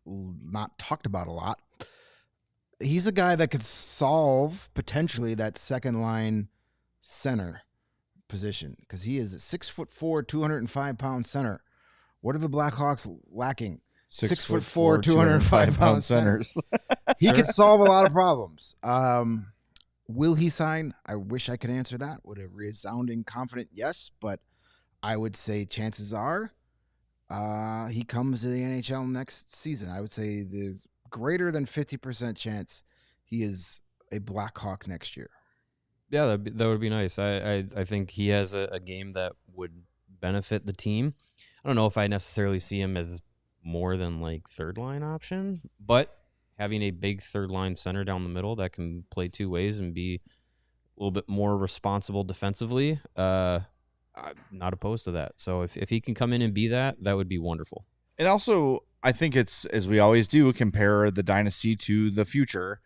Speaker 4: not talked about a lot. He's a guy that could solve potentially that second line center position, because he is a 6'4", 205-pound center. What are the Blackhawks lacking? 6'4", 205-pound centers. He could solve a lot of problems. Will he sign? I wish I could answer that with a resounding confident yes, but I would say chances are he comes to the NHL next season. I would say there's greater than 50% chance he is a Blackhawk next year.
Speaker 3: Yeah, that would be nice. I think he has a game that would benefit the team. I don't know if I necessarily see him as more than like third line option, but having a big third line center down the middle that can play two ways and be a little bit more responsible defensively, I'm not opposed to that. So if he can come in and be that would be wonderful.
Speaker 1: And also, I think it's, as we always do, compare the dynasty to the future.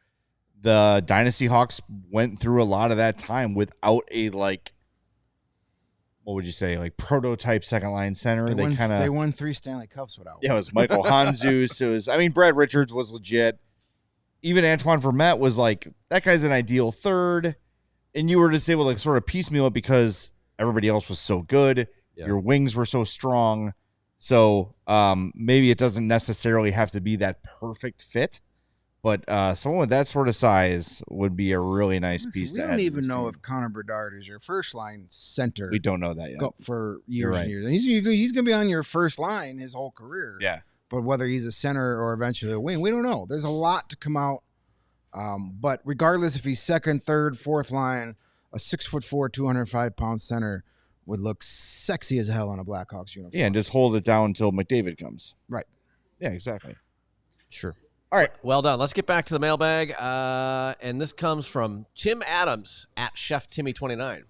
Speaker 1: The Dynasty Hawks went through a lot of that time without a, like, what would you say, like prototype second line center. They
Speaker 4: won 3 Stanley Cups without.
Speaker 1: Yeah, it was Michael Hanzus. It was, I mean, Brad Richards was legit. Even Antoine Vermette was like, that guy's an ideal third. And you were just able to like, sort of piecemeal it because everybody else was so good. Yeah. Your wings were so strong. So maybe it doesn't necessarily have to be that perfect fit. But someone with that sort of size would be a really nice piece to add.
Speaker 4: We don't even know if Connor Bedard is your first line center.
Speaker 1: We don't know that yet.
Speaker 4: For years and years. And he's going to be on your first line his whole career.
Speaker 1: Yeah.
Speaker 4: But whether he's a center or eventually a wing, we don't know. There's a lot to come out. But regardless if he's second, third, fourth line, a 6'4", 205-pound center would look sexy as hell in a Blackhawks uniform.
Speaker 1: Yeah, and just hold it down until McDavid comes.
Speaker 4: Right.
Speaker 1: Yeah, exactly.
Speaker 3: Sure.
Speaker 1: All right.
Speaker 2: Well done. Let's get back to the mailbag. And this comes from Tim Adams at Chef Timmy29.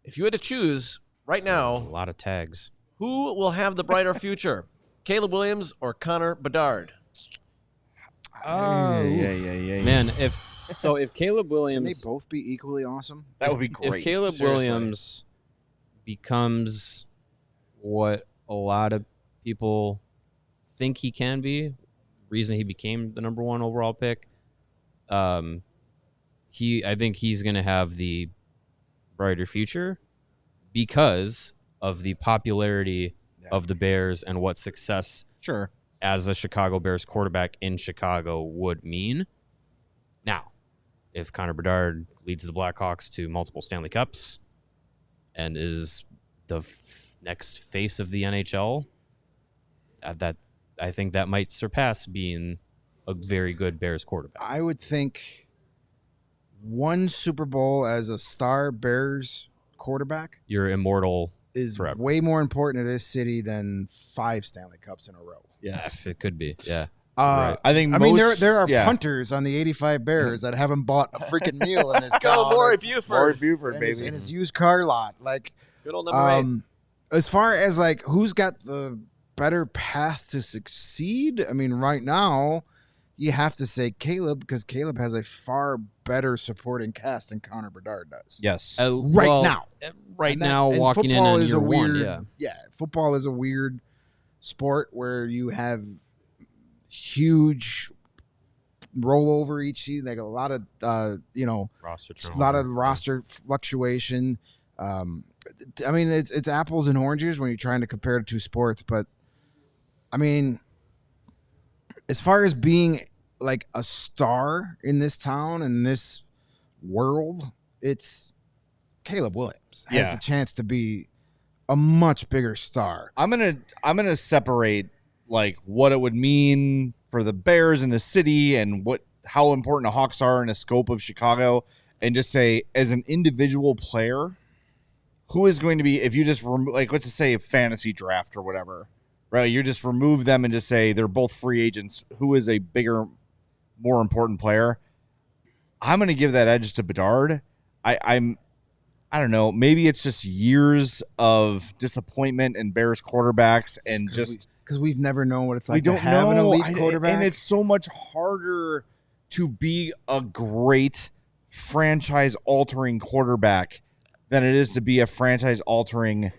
Speaker 2: If you had to choose right now,
Speaker 3: a lot of tags.
Speaker 2: Who will have the brighter future, Caleb Williams or Connor Bedard?
Speaker 1: Oh, yeah.
Speaker 3: Man, if Caleb Williams,
Speaker 4: can they both be equally awesome?
Speaker 1: That would be great.
Speaker 3: If Caleb Williams becomes what a lot of people think he can be, reason he became the number 1 overall pick, I think he's going to have the brighter future because of the popularity of the Bears and what success as a Chicago Bears quarterback in Chicago would mean. Now, if Connor Bedard leads the Blackhawks to multiple Stanley Cups and is the next face of the NHL, I think that might surpass being a very good Bears quarterback.
Speaker 4: I would think 1 Super Bowl as a star Bears quarterback,
Speaker 3: you're immortal,
Speaker 4: is
Speaker 3: forever.
Speaker 4: Way more important to this city than 5 Stanley Cups in a row.
Speaker 1: Yes,
Speaker 3: it could be. Yeah.
Speaker 1: Right. I think.
Speaker 4: There are punters on the '85 Bears that haven't bought a freaking meal in this town.
Speaker 2: Go, Maury Buford,
Speaker 1: baby,
Speaker 4: in his used car lot. Like,
Speaker 2: good old number 8.
Speaker 4: As far as like who's got the better path to succeed, I mean, right now you have to say Caleb because Caleb has a far better supporting cast than Connor Bedard does.
Speaker 1: Yes,
Speaker 3: right now, walking in on year 1.
Speaker 4: Yeah, football is a weird sport where you have huge rollover each season. Like a lot of roster fluctuation. I mean, it's apples and oranges when you're trying to compare the 2 sports. But I mean, as far as being like a star in this town and this world, it's Caleb Williams has the chance to be a much bigger star.
Speaker 1: I'm gonna separate like what it would mean for the Bears in the city and how important the Hawks are in the scope of Chicago, and just say as an individual player, who is going to be, if you just like, let's just say a fantasy draft or whatever, right? You just remove them and just say they're both free agents. Who is a bigger, more important player? I'm going to give that edge to Bedard. I don't know. Maybe it's just years of disappointment in Bears quarterbacks and
Speaker 4: because we've never known what it's like
Speaker 1: to
Speaker 4: have an elite quarterback.
Speaker 1: And it's so much harder to be a great franchise-altering quarterback than it is to be a franchise-altering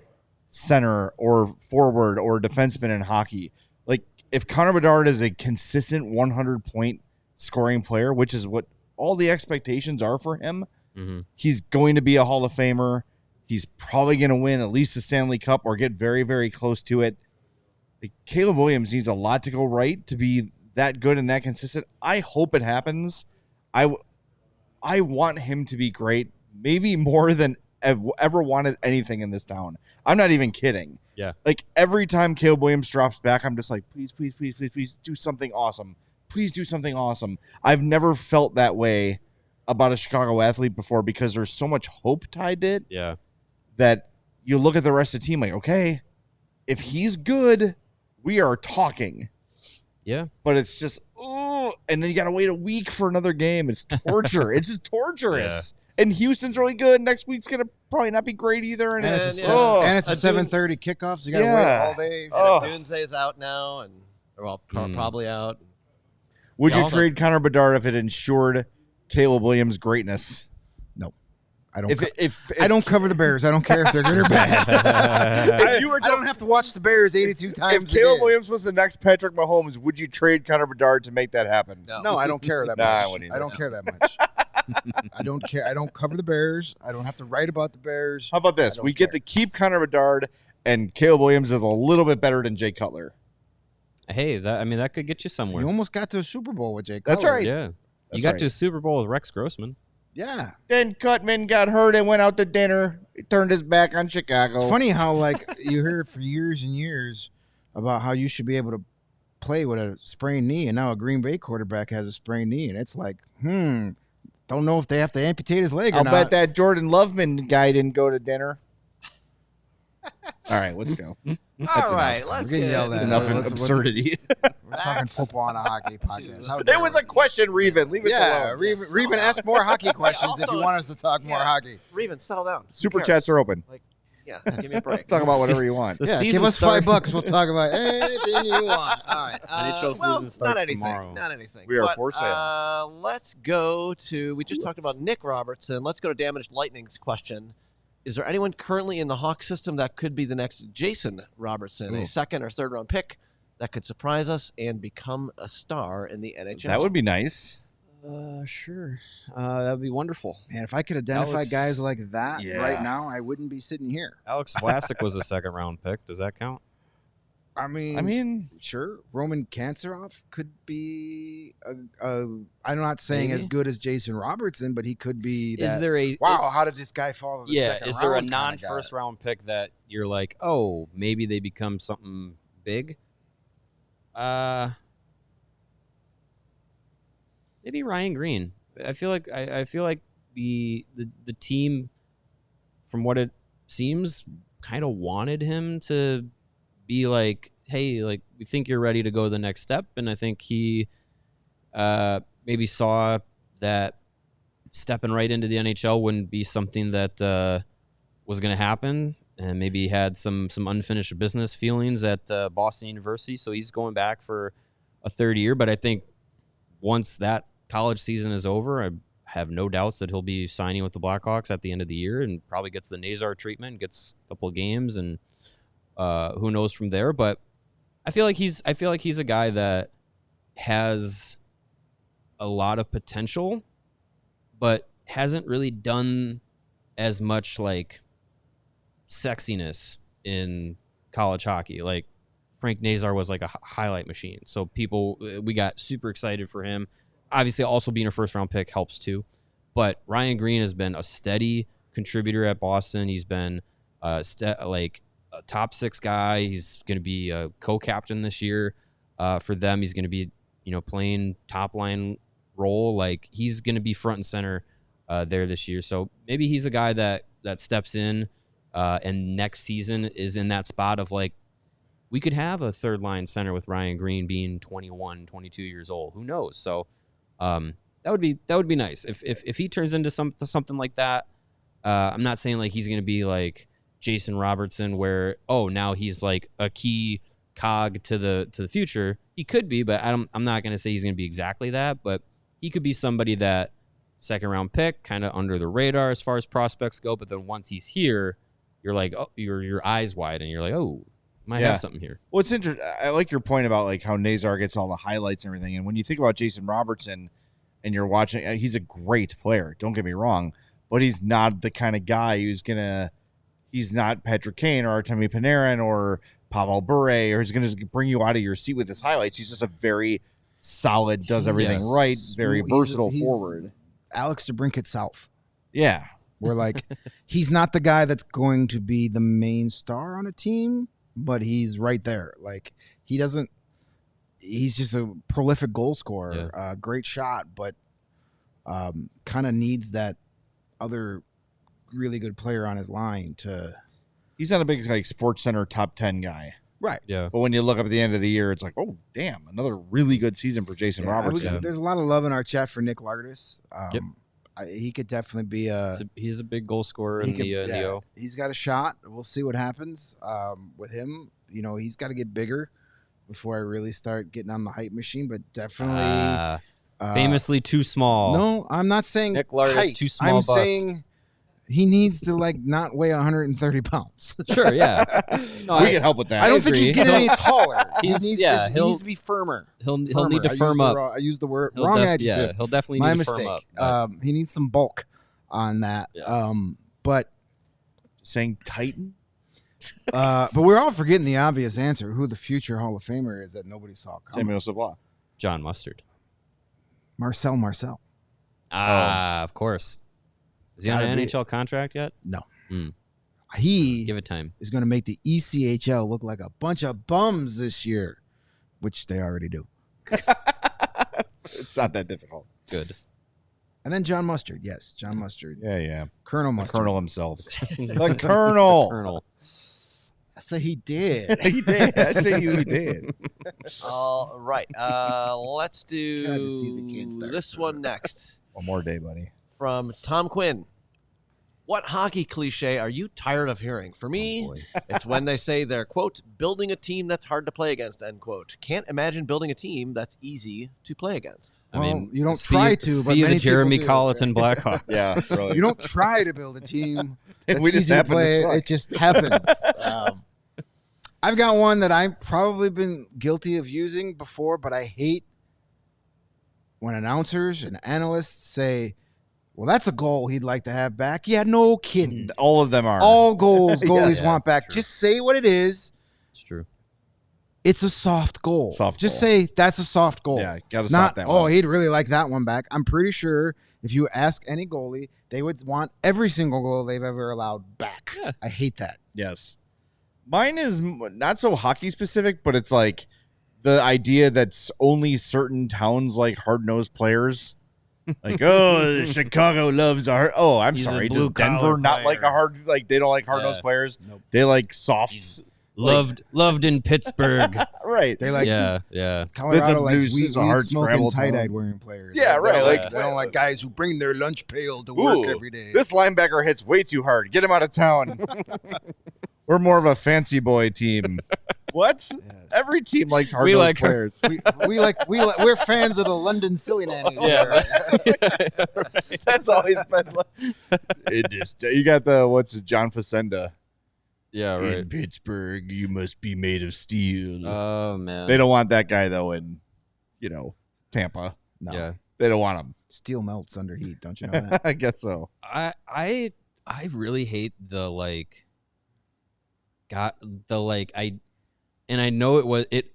Speaker 1: center or forward or defenseman in hockey. Like, if Connor Bedard is a consistent 100-point scoring player, which is what all the expectations are for him, he's going to be a Hall of Famer. He's probably going to win at least a Stanley Cup or get very, very close to it. Like, Caleb Williams needs a lot to go right to be that good and that consistent. I hope it happens. I want him to be great, maybe more than ever wanted anything in this town. I'm not even kidding.
Speaker 3: Yeah.
Speaker 1: Like every time Caleb Williams drops back, I'm just like, please, please, please, please, please do something awesome. Please do something awesome. I've never felt that way about a Chicago athlete before because there's so much hope tied to it.
Speaker 3: Yeah.
Speaker 1: That you look at the rest of the team like, okay, if he's good, we are talking.
Speaker 3: Yeah.
Speaker 1: But it's just, oh, and then you got to wait a week for another game. It's torture. It's just torturous. Yeah. And Houston's really good. Next week's going to probably not be great either. And it's a
Speaker 4: 7:30 kickoff, so you got to wait all day.
Speaker 2: Doomsday is out now, and probably out.
Speaker 1: Would you trade Connor Bedard if it ensured Caleb Williams' greatness?
Speaker 4: No. I don't. I don't cover the Bears. I don't care if they're good or bad. I don't have to watch the Bears 82 times.
Speaker 1: If Caleb Williams was the next Patrick Mahomes, would you trade Connor Bedard to make that happen?
Speaker 4: No, I don't care that much. I don't care that much. I don't care. I don't cover the Bears. I don't have to write about the Bears.
Speaker 1: How about this? We get to keep Connor Bedard, and Caleb Williams is a little bit better than Jay Cutler.
Speaker 3: Hey, that could get you somewhere.
Speaker 4: You almost got to a Super Bowl with Jay Cutler.
Speaker 1: That's right.
Speaker 3: Yeah. You got to a Super Bowl with Rex Grossman.
Speaker 4: Yeah.
Speaker 1: Then Cutman got hurt and went out to dinner. He turned his back on Chicago.
Speaker 4: It's funny how, like, you heard for years and years about how you should be able to play with a sprained knee, and now a Green Bay quarterback has a sprained knee, and it's like, don't know if they have to amputate his leg or not.
Speaker 1: I'll bet that Jordan Loveman guy didn't go to dinner. All right, let's go.
Speaker 2: All right, let's get
Speaker 1: enough absurdity.
Speaker 4: We're talking football on a hockey podcast.
Speaker 1: There was a question, Reven. Leave us alone.
Speaker 4: Reven, ask more hockey questions if you want us to talk more hockey.
Speaker 2: Reven, settle down.
Speaker 1: Super chats are open.
Speaker 2: Give me a break.
Speaker 1: Talk about whatever you want.
Speaker 4: Give us $5. We'll talk about anything you want.
Speaker 2: All right.
Speaker 3: NHL season starts tomorrow.
Speaker 2: Not anything.
Speaker 1: We are for sale.
Speaker 2: Let's go to. We just talked about Nick Robertson. Let's go to Damaged Lightning's question. Is there anyone currently in the Hawks system that could be the next Jason Robertson, a second or third round pick that could surprise us and become a star in the NHL?
Speaker 1: That would be nice.
Speaker 3: Sure. That would be wonderful.
Speaker 4: Man, if I could identify guys like that right now, I wouldn't be sitting here.
Speaker 3: Alex Vlasic was a second round pick. Does that count?
Speaker 4: I mean, sure. Roman Kanserov could be I'm not saying as good as Jason Robertson, but he could be. How did this guy fall?
Speaker 3: Is there a non-first round pick that you're like, oh, maybe they become something big? Maybe Ryan Green. I feel like the team, from what it seems, kind of wanted him to be like, hey, like, we think you're ready to go the next step. And I think he maybe saw that stepping right into the NHL wouldn't be something that was going to happen. And maybe he had some unfinished business feelings at Boston University. So he's going back for a third year. But I think once that college season is over, I have no doubts that he'll be signing with the Blackhawks at the end of the year and probably gets the Nazar treatment, gets a couple of games, and who knows from there. But I feel like he's a guy that has a lot of potential, but hasn't really done as much like sexiness in college hockey. Like Frank Nazar was like a highlight machine. So we got super excited for him. Obviously, also being a first-round pick helps too. But Ryan Green has been a steady contributor at Boston. He's been a top six guy. He's going to be a co-captain this year for them. He's going to be, playing top line role. Like, he's going to be front and center there this year. So maybe he's a guy that steps in and next season is in that spot of like, we could have a third line center with Ryan Green being 21, 22 years old. Who knows? So that would be nice if he turns into something like that. I'm not saying like he's going to be like Jason Robertson, where now he's like a key cog to the future. He could be, but I'm not going to say he's going to be exactly that. But he could be somebody that second round pick, kind of under the radar as far as prospects go. But then once he's here, you're like, your eyes wide, and you're like, might have something here.
Speaker 1: Well, it's interesting. I like your point about like how Nazar gets all the highlights and everything. And when you think about Jason Robertson and you're watching, he's a great player. Don't get me wrong, but he's not the kind of guy he's not Patrick Kane or Artemi Panarin or Pavel Bure, or he's going to bring you out of your seat with his highlights. He's just a very solid, does everything right, very versatile forward.
Speaker 4: Alex DeBrincat South.
Speaker 1: Yeah.
Speaker 4: Where like he's not the guy that's going to be the main star on a team, but he's right there. Like he's just a prolific goal scorer, great shot, but kind of needs that other really good player on his line to.
Speaker 1: He's not a big like Sports Center top 10 guy.
Speaker 4: Right.
Speaker 3: Yeah.
Speaker 1: But when you look up at the end of the year, it's like, oh, damn, another really good season for Jason Robertson.
Speaker 4: There's a lot of love in our chat for Nick Lardis.
Speaker 3: Yep.
Speaker 4: He could definitely be
Speaker 3: he's a big goal scorer in the O.
Speaker 4: He's got a shot. We'll see what happens with him. You know, he's got to get bigger before I really start getting on the hype machine, but definitely
Speaker 3: famously too small.
Speaker 4: No, I'm not saying
Speaker 3: Nick Lardis
Speaker 4: height.
Speaker 3: too small.
Speaker 4: I'm saying he needs to like not weigh 130 pounds.
Speaker 3: Sure, yeah. No,
Speaker 1: we can help with that.
Speaker 4: I don't think he's
Speaker 3: agree.
Speaker 4: getting any taller. He
Speaker 3: He's-
Speaker 4: needs
Speaker 3: yeah,
Speaker 4: to,
Speaker 3: he'll-
Speaker 4: needs to be firmer.
Speaker 3: He'll need to firm up.
Speaker 4: I used the word
Speaker 3: He'll
Speaker 4: wrong
Speaker 3: def-
Speaker 4: adjective.
Speaker 3: Yeah, he'll definitely
Speaker 4: My
Speaker 3: need to
Speaker 4: mistake.
Speaker 3: firm up. but-
Speaker 4: He needs some bulk on that.
Speaker 3: Yeah.
Speaker 4: But
Speaker 1: Saying Titan?
Speaker 4: but we're all forgetting the obvious answer: who the future Hall of Famer is that nobody saw coming.
Speaker 1: Samuel Savoie.
Speaker 3: John Mustard.
Speaker 4: Marcel.
Speaker 3: Of course. Is he on
Speaker 4: Gotta
Speaker 3: an
Speaker 4: be-
Speaker 3: NHL contract yet?
Speaker 4: No.
Speaker 3: Mm.
Speaker 4: He
Speaker 3: Give it time.
Speaker 4: is going to make the ECHL look like a bunch of bums this year, which they already do.
Speaker 1: It's not that difficult.
Speaker 3: Good.
Speaker 4: And then John Mustard. Yes, John Mustard.
Speaker 1: Yeah.
Speaker 4: Colonel
Speaker 1: The
Speaker 4: Mustard.
Speaker 1: Colonel himself. The Colonel.
Speaker 3: Colonel.
Speaker 4: I say he did.
Speaker 1: He did. I'd say he did.
Speaker 2: All right. Let's do
Speaker 4: God, the season can't start.
Speaker 2: this one next
Speaker 1: One more day, buddy.
Speaker 2: from Tom Quinn. What hockey cliche are you tired of hearing? For me,
Speaker 3: boy.
Speaker 2: it's when they say they're, quote, building a team that's hard to play against, end quote. Can't imagine building a team that's easy to play against.
Speaker 3: I
Speaker 4: Well,
Speaker 3: mean,
Speaker 4: you don't
Speaker 3: see-
Speaker 4: try to, but
Speaker 3: see
Speaker 4: many
Speaker 3: the Jeremy
Speaker 4: people do.
Speaker 3: Colleton Blackhawks.
Speaker 1: Yeah, really.
Speaker 4: You don't try to build a team that's
Speaker 1: We just
Speaker 4: easy to
Speaker 1: happen to
Speaker 4: play.
Speaker 1: suck.
Speaker 4: It just happens. I've got one that I've probably been guilty of using before, but I hate when announcers and analysts say, well, that's a goal he'd like to have back. Yeah, no kidding.
Speaker 1: All of them are.
Speaker 4: All goals goalies
Speaker 3: Yeah,
Speaker 4: want back.
Speaker 3: true.
Speaker 4: Just say what it is.
Speaker 3: It's true.
Speaker 4: It's a soft goal.
Speaker 1: Soft
Speaker 4: Just
Speaker 1: goal.
Speaker 4: say that's a soft goal.
Speaker 1: Yeah, got to
Speaker 4: Not,
Speaker 1: stop that
Speaker 4: oh,
Speaker 1: one.
Speaker 4: he'd really like that one back. I'm pretty sure if you ask any goalie, they would want every single goal they've ever allowed back.
Speaker 3: Yeah.
Speaker 4: I hate that.
Speaker 1: Yes. Mine is not so hockey specific, but it's like the idea that only certain towns like hard-nosed players. Like, oh, Chicago loves our. Oh, I'm
Speaker 3: He's a
Speaker 1: sorry. Does
Speaker 3: blue-collar
Speaker 1: Denver not like
Speaker 3: player.
Speaker 1: a hard? Like they don't like hard-nosed
Speaker 3: Yeah.
Speaker 1: players.
Speaker 4: Nope.
Speaker 1: They like soft.
Speaker 3: He's loved in Pittsburgh.
Speaker 1: Right.
Speaker 4: They like
Speaker 3: yeah.
Speaker 4: Colorado likes
Speaker 1: This
Speaker 4: weed
Speaker 1: is a hard
Speaker 4: smoking
Speaker 1: scramble
Speaker 4: tie-dyed
Speaker 1: town.
Speaker 4: wearing players.
Speaker 1: Yeah,
Speaker 4: They
Speaker 1: right,
Speaker 4: don't
Speaker 3: like-
Speaker 4: they don't like guys who bring their lunch pail to
Speaker 1: Ooh,
Speaker 4: work every day.
Speaker 1: This linebacker hits way too hard. Get him out of town. We're more of a fancy boy team. What?
Speaker 4: Yes.
Speaker 1: Every team likes hard
Speaker 3: We like
Speaker 1: players.
Speaker 4: We're fans of the London Silly Nannies.
Speaker 3: Yeah.
Speaker 1: That's always been like. It just you got the what's it, John Facenda.
Speaker 3: Yeah,
Speaker 1: In
Speaker 3: right.
Speaker 1: Pittsburgh, you must be made of steel.
Speaker 3: Oh man.
Speaker 1: They don't want that guy though in, Tampa.
Speaker 4: No.
Speaker 3: Yeah.
Speaker 1: They don't want him.
Speaker 4: Steel melts under heat. Don't you know that?
Speaker 1: I guess so.
Speaker 3: I really hate the like I know it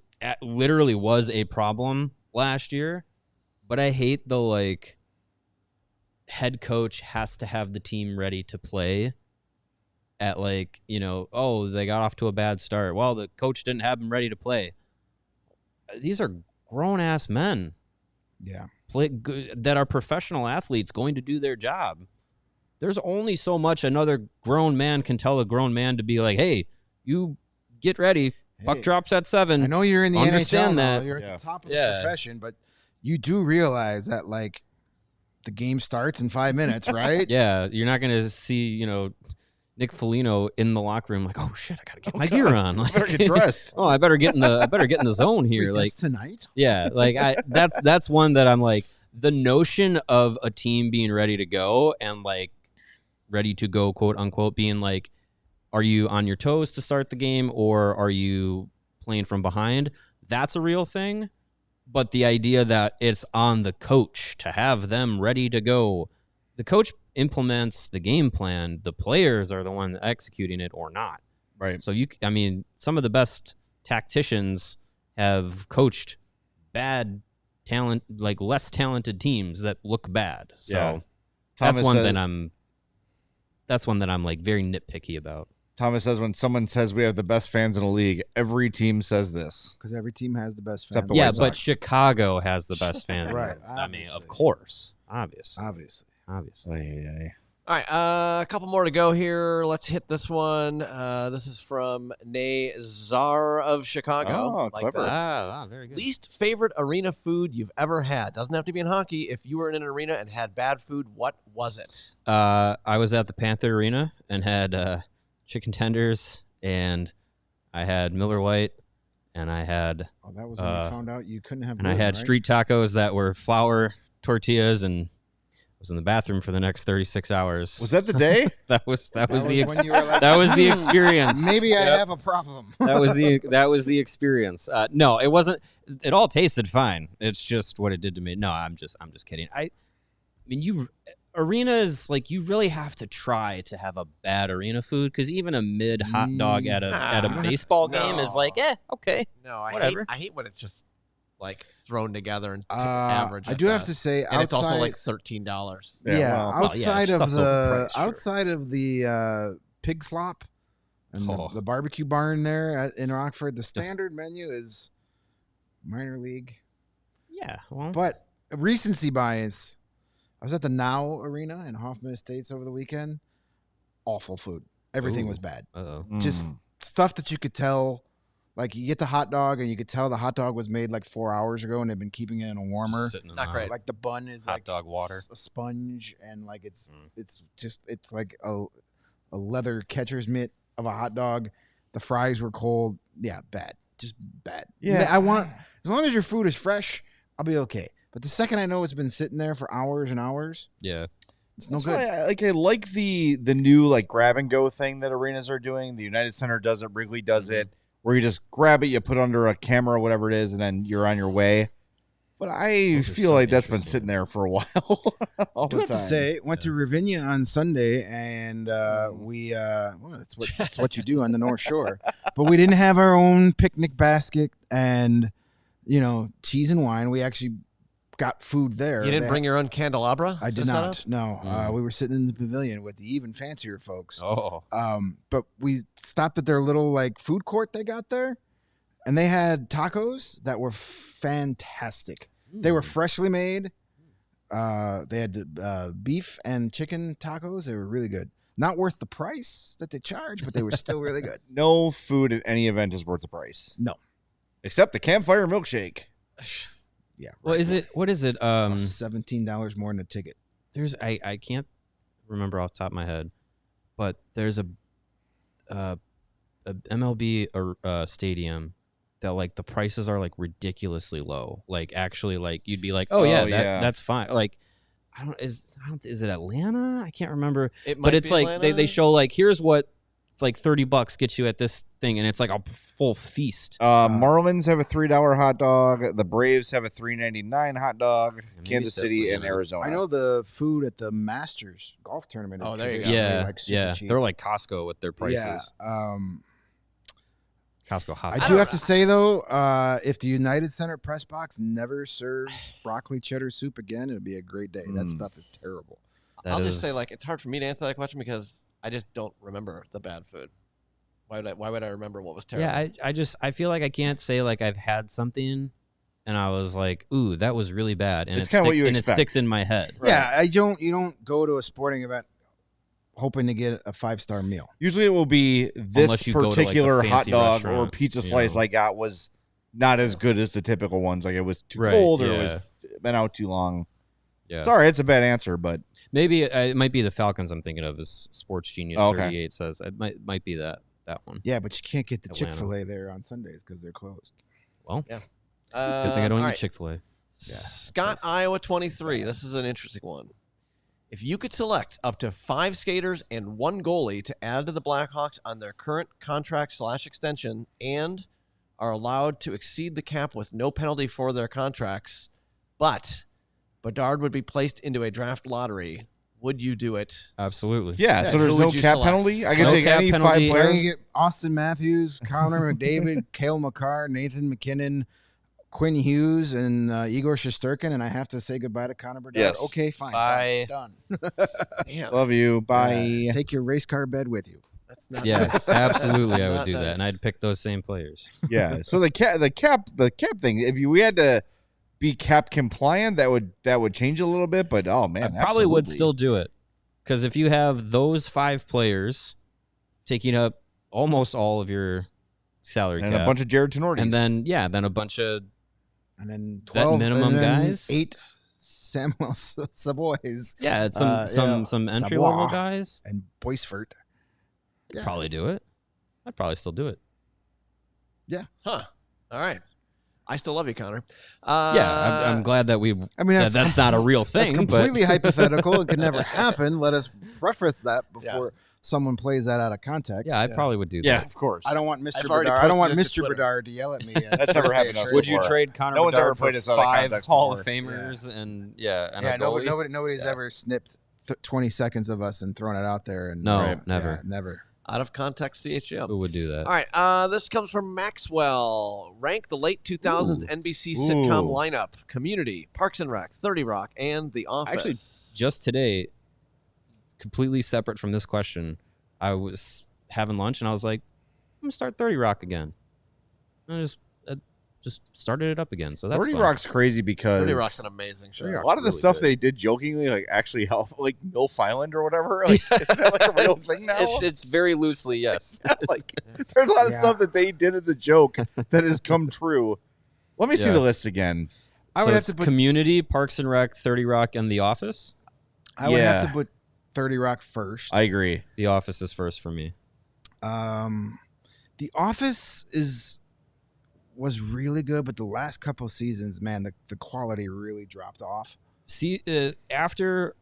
Speaker 3: literally was a problem last year, but I hate the like head coach has to have the team ready to play at like, oh, they got off to a bad start. Well, the coach didn't have them ready to play. These are grown ass men
Speaker 4: Yeah.
Speaker 3: that are professional athletes going to do their job. There's only so much another grown man can tell a grown man to be like, hey, you get ready. Puck
Speaker 4: Hey,
Speaker 3: drops at 7.
Speaker 4: I know you're in the
Speaker 3: Understand
Speaker 4: NHL now.
Speaker 3: that.
Speaker 4: You're
Speaker 1: Yeah.
Speaker 4: at the top of
Speaker 3: Yeah.
Speaker 4: the profession, but you do realize that like the game starts in 5 minutes, right?
Speaker 3: Yeah, you're not going to see, Nick Foligno in the locker room like, oh shit, I got to get my gear on. Like,
Speaker 1: Better get dressed.
Speaker 3: oh, I better get in the zone here.
Speaker 4: Wait,
Speaker 3: Like,
Speaker 4: that's tonight.
Speaker 3: yeah, like that's one that I'm like, the notion of a team being ready to go and like ready to go, quote unquote, being like, are you on your toes to start the game or are you playing from behind? That's a real thing. But the idea that it's on the coach to have them ready to go, the coach implements the game plan. The players are the one executing it or not.
Speaker 1: Right.
Speaker 3: So some of the best tacticians have coached bad talent, like less talented teams that look bad. So
Speaker 1: Yeah.
Speaker 3: that's
Speaker 1: Thomas
Speaker 3: one
Speaker 1: says-
Speaker 3: that I'm that's one that I'm like very nitpicky about.
Speaker 1: Thomas says when someone says we have the best fans in the league, every team says this.
Speaker 4: Because every team has the best
Speaker 1: Except
Speaker 4: fans.
Speaker 1: the
Speaker 3: Yeah,
Speaker 1: White
Speaker 3: but
Speaker 1: Sox.
Speaker 3: Chicago has the best fans.
Speaker 4: Right,
Speaker 3: I mean,
Speaker 4: obviously.
Speaker 3: of course. Obviously.
Speaker 4: Obviously.
Speaker 2: All right, a couple more to go here. Let's hit this one. This is from Nazar of Chicago.
Speaker 1: Oh,
Speaker 2: Like
Speaker 1: clever.
Speaker 2: that.
Speaker 3: Ah, very good.
Speaker 2: Least favorite arena food you've ever had. Doesn't have to be in hockey. If you were in an arena and had bad food, what was it?
Speaker 3: I was at the Panther Arena and had chicken tenders, and I had Miller Lite, and I had
Speaker 4: Oh, that was when you found out you couldn't have.
Speaker 3: and I had
Speaker 4: right?
Speaker 3: street tacos that were flour tortillas, and was in the bathroom for the next 36 hours.
Speaker 1: Was that the day?
Speaker 3: that was the
Speaker 4: when you were like,
Speaker 3: that was the experience.
Speaker 4: Maybe I
Speaker 3: Yep.
Speaker 4: have a problem.
Speaker 3: that was the experience. No, it wasn't. It all tasted fine. It's just what it did to me. No, I'm just kidding. I mean, arenas, like, you really have to try to have a bad arena food, because even a mid hot dog at a baseball game is like, okay.
Speaker 2: No, I
Speaker 3: Whatever.
Speaker 2: hate when it's just like thrown together and average.
Speaker 4: I
Speaker 2: at
Speaker 4: do have
Speaker 2: best.
Speaker 4: to say,
Speaker 2: and it's also
Speaker 4: outside-
Speaker 2: like $13.
Speaker 4: Yeah,
Speaker 1: well,
Speaker 4: outside of
Speaker 3: stuff's
Speaker 4: the pig slop and the barbecue barn there in Rockford, the standard menu is minor league.
Speaker 3: Yeah, well,
Speaker 4: But recency bias. I was at the Now Arena in Hoffman Estates over the weekend. Awful food. Everything
Speaker 3: Ooh.
Speaker 4: was bad.
Speaker 3: uh-oh.
Speaker 4: Just stuff that you could tell. Like, you get the hot dog and you could tell the hot dog was made like 4 hours ago and they've been keeping it in a warmer.
Speaker 3: Just sitting in
Speaker 2: Not
Speaker 3: the-
Speaker 2: great.
Speaker 4: Like, the bun is
Speaker 3: Hot
Speaker 4: like
Speaker 3: dog water.
Speaker 4: a sponge, and like it's like a leather catcher's mitt of a hot dog. The fries were cold. Yeah, bad. Just bad.
Speaker 1: Yeah.
Speaker 4: I want, as long as your food is fresh, I'll be okay. But the second I know it's been sitting there for hours and hours,
Speaker 3: Yeah.
Speaker 4: it's no
Speaker 1: That's
Speaker 4: good.
Speaker 1: why I like the new like grab and go thing that arenas are doing. The United Center does it. Wrigley does it, where you just grab it, you put it under a camera, whatever it is, and then you're on your way. But I
Speaker 3: Those are
Speaker 1: feel
Speaker 3: so
Speaker 1: like that's been
Speaker 3: interesting.
Speaker 1: sitting there for a while. all
Speaker 4: I do
Speaker 1: the
Speaker 4: have to
Speaker 1: time.
Speaker 4: say, went to Ravinia on Sunday, and we well, that's what you do on the North Shore. But we didn't have our own picnic basket and cheese and wine. We actually got food there.
Speaker 2: You didn't
Speaker 4: They-
Speaker 2: bring your own candelabra?
Speaker 4: I
Speaker 2: to
Speaker 4: did
Speaker 2: set
Speaker 4: not.
Speaker 2: up?
Speaker 4: No, we were sitting in the pavilion with the even fancier folks.
Speaker 3: Oh.
Speaker 4: But we stopped at their little like food court they got there, and they had tacos that were fantastic. They were freshly made. They had beef and chicken tacos. They were really good. Not worth the price that they charge, but they were still really good.
Speaker 1: No food at any event is worth the price.
Speaker 4: No.
Speaker 1: Except the campfire milkshake.
Speaker 4: Yeah.
Speaker 3: Well, what is it?
Speaker 4: $17 more than a ticket.
Speaker 3: There's I can't remember off the top of my head, but there's a MLB stadium that like the prices are like ridiculously low. Like actually, like you'd be like, oh yeah, that's fine. Like is it Atlanta? I can't remember.
Speaker 2: It might
Speaker 3: But it's
Speaker 2: be
Speaker 3: like
Speaker 2: Atlanta.
Speaker 3: they show like here's what like $30 gets you at this thing, and it's like a full feast.
Speaker 1: Marlins have a $3 hot dog. The Braves have a $3.99 hot dog.
Speaker 3: Maybe
Speaker 1: Kansas
Speaker 3: it's
Speaker 1: City
Speaker 3: definitely
Speaker 1: and
Speaker 3: in it.
Speaker 1: Arizona.
Speaker 4: I know the food at the Masters golf tournament.
Speaker 2: Oh,
Speaker 4: is
Speaker 2: there you go.
Speaker 4: traditionally,
Speaker 3: Yeah,
Speaker 4: like, super
Speaker 3: yeah,
Speaker 4: cheap.
Speaker 3: they're like Costco with their prices.
Speaker 4: Yeah.
Speaker 3: Costco hot.
Speaker 4: I
Speaker 3: dog.
Speaker 4: do have to say though, if the United Center press box never serves broccoli cheddar soup again, it'd be a great day. That stuff is terrible.
Speaker 2: I'll just say,
Speaker 3: is-
Speaker 2: like, it's hard for me to answer that question because I just don't remember the bad food. Why would I remember what was terrible?
Speaker 3: Yeah, I feel like I can't say like I've had something and I was like, ooh, that was really bad, and
Speaker 1: It's kinda what you
Speaker 3: and
Speaker 1: expect.
Speaker 3: it sticks in my head.
Speaker 1: Right.
Speaker 4: Yeah, you don't go to a sporting event hoping to get a 5-star meal.
Speaker 1: Usually it will be this
Speaker 3: Unless you go to, like, the
Speaker 1: particular hot
Speaker 3: fancy
Speaker 1: dog or
Speaker 3: restaurant,
Speaker 1: pizza
Speaker 3: you
Speaker 1: slice
Speaker 3: know.
Speaker 1: I got was not as good as the typical ones. Like it was too
Speaker 3: Right,
Speaker 1: cold or it
Speaker 3: yeah.
Speaker 1: was been out too long.
Speaker 3: Yeah,
Speaker 1: Sorry, it's a bad answer, but
Speaker 3: maybe it might be the Falcons I'm thinking of. As Sports Genius
Speaker 1: Oh, okay.
Speaker 3: 38 says, it might be that one.
Speaker 4: Yeah, but you can't get the
Speaker 3: Atlanta.
Speaker 4: Chick-fil-A there on Sundays because they're closed.
Speaker 3: Well,
Speaker 2: Yeah.
Speaker 3: good thing I don't
Speaker 2: all
Speaker 3: eat
Speaker 2: right.
Speaker 3: Chick-fil-A.
Speaker 2: Scott, Iowa 23. This is an interesting one. If you could select up to 5 skaters and 1 goalie to add to the Blackhawks on their current contract/extension and are allowed to exceed the cap with no penalty for their contracts, but Bedard would be placed into a draft lottery, would you do it?
Speaker 3: Absolutely.
Speaker 1: yeah. So
Speaker 2: Who
Speaker 1: there's no
Speaker 2: would you
Speaker 1: cap
Speaker 2: select?
Speaker 1: penalty. I can
Speaker 3: No
Speaker 1: take
Speaker 3: cap
Speaker 1: any
Speaker 3: penalty.
Speaker 1: 5
Speaker 4: So I can
Speaker 1: players.
Speaker 4: get Austin Matthews, Connor McDavid, Cale Makar, Nathan McKinnon, Quinn Hughes and Igor Shesterkin, and I have to say goodbye to Connor Bedard.
Speaker 1: Yes.
Speaker 4: Okay, fine.
Speaker 3: Bye.
Speaker 4: Done.
Speaker 2: Damn.
Speaker 1: Love you. Bye.
Speaker 4: Take your race car bed with you.
Speaker 2: That's not
Speaker 3: Yeah,
Speaker 2: nice.
Speaker 3: absolutely, I would
Speaker 2: Not
Speaker 3: do that,
Speaker 2: nice.
Speaker 3: and I'd pick those same players.
Speaker 1: Yeah. So the cap thing. If we had to be cap compliant, that would change a little bit. But oh man,
Speaker 3: I probably would
Speaker 1: absolutely.
Speaker 3: still do it, because if you have those 5 players taking up almost all of your salary
Speaker 1: and
Speaker 3: cap,
Speaker 1: a bunch of Jared Tenortis.
Speaker 3: and then a bunch of
Speaker 4: And then
Speaker 3: Vet
Speaker 4: 12
Speaker 3: minimum
Speaker 4: and then
Speaker 3: guys?
Speaker 4: 8 Samuel Savoys
Speaker 3: some entry level
Speaker 4: Savoie.
Speaker 3: guys,
Speaker 4: and Boisfort.
Speaker 3: I'd probably do it. I'd probably still do it.
Speaker 2: Huh. All right. I still love you, Connor.
Speaker 3: I'm glad that we.
Speaker 4: I mean,
Speaker 3: that's not a real thing.
Speaker 4: That's completely hypothetical. It could never happen. Let us preface that before someone plays that out of context.
Speaker 3: Yeah, I probably would do
Speaker 1: Yeah,
Speaker 3: that.
Speaker 1: of course.
Speaker 4: I don't want
Speaker 2: I've
Speaker 4: Mr.
Speaker 2: already
Speaker 4: Bedard. I don't want
Speaker 2: posted it to
Speaker 4: Mr.
Speaker 2: Twitter.
Speaker 4: Bedard to yell at me.
Speaker 1: That's never happened to us
Speaker 3: Would you
Speaker 1: before.
Speaker 3: trade Connor
Speaker 1: No one's
Speaker 3: Bedard
Speaker 1: ever played
Speaker 3: for
Speaker 1: this out of
Speaker 3: 5
Speaker 1: context
Speaker 3: Hall of
Speaker 1: before.
Speaker 3: Famers and a
Speaker 4: Yeah,
Speaker 3: goalie?
Speaker 4: nobody's ever snipped 20 seconds of us and thrown it out there. And
Speaker 3: No,
Speaker 4: yeah,
Speaker 3: never.
Speaker 4: never.
Speaker 2: Out of context, CHGO.
Speaker 3: Who would do that?
Speaker 2: All right. This comes from Maxwell. Rank the late 2000s NBC sitcom
Speaker 1: Ooh.
Speaker 2: lineup: Community, Parks and Rec, 30 Rock, and The Office.
Speaker 3: Actually, just today, completely separate from this question, I was having lunch and I was like, I'm gonna start 30 Rock again. And I just started it up again. So that's
Speaker 1: 30
Speaker 3: fun.
Speaker 1: Rock's crazy because
Speaker 2: 30 Rock's an amazing show.
Speaker 1: a lot of the
Speaker 2: Really
Speaker 1: stuff
Speaker 2: good.
Speaker 1: they did jokingly like actually help, like Milf Island or whatever. Like, is that like a real thing now?
Speaker 3: It's very loosely, yes.
Speaker 1: Like, there's a lot of
Speaker 4: Yeah.
Speaker 1: stuff that they did as a joke that has come true. Let me see
Speaker 3: Yeah.
Speaker 1: the list again.
Speaker 4: I
Speaker 3: So
Speaker 4: would have
Speaker 3: it's
Speaker 4: to put
Speaker 3: Community, Parks and Rec, 30 Rock, and The Office.
Speaker 4: I would have
Speaker 1: Yeah.
Speaker 4: to put 30 Rock first.
Speaker 1: I agree.
Speaker 3: The Office is first for me.
Speaker 4: The Office was really good, but the last couple seasons, man, the quality really dropped off.
Speaker 3: See, after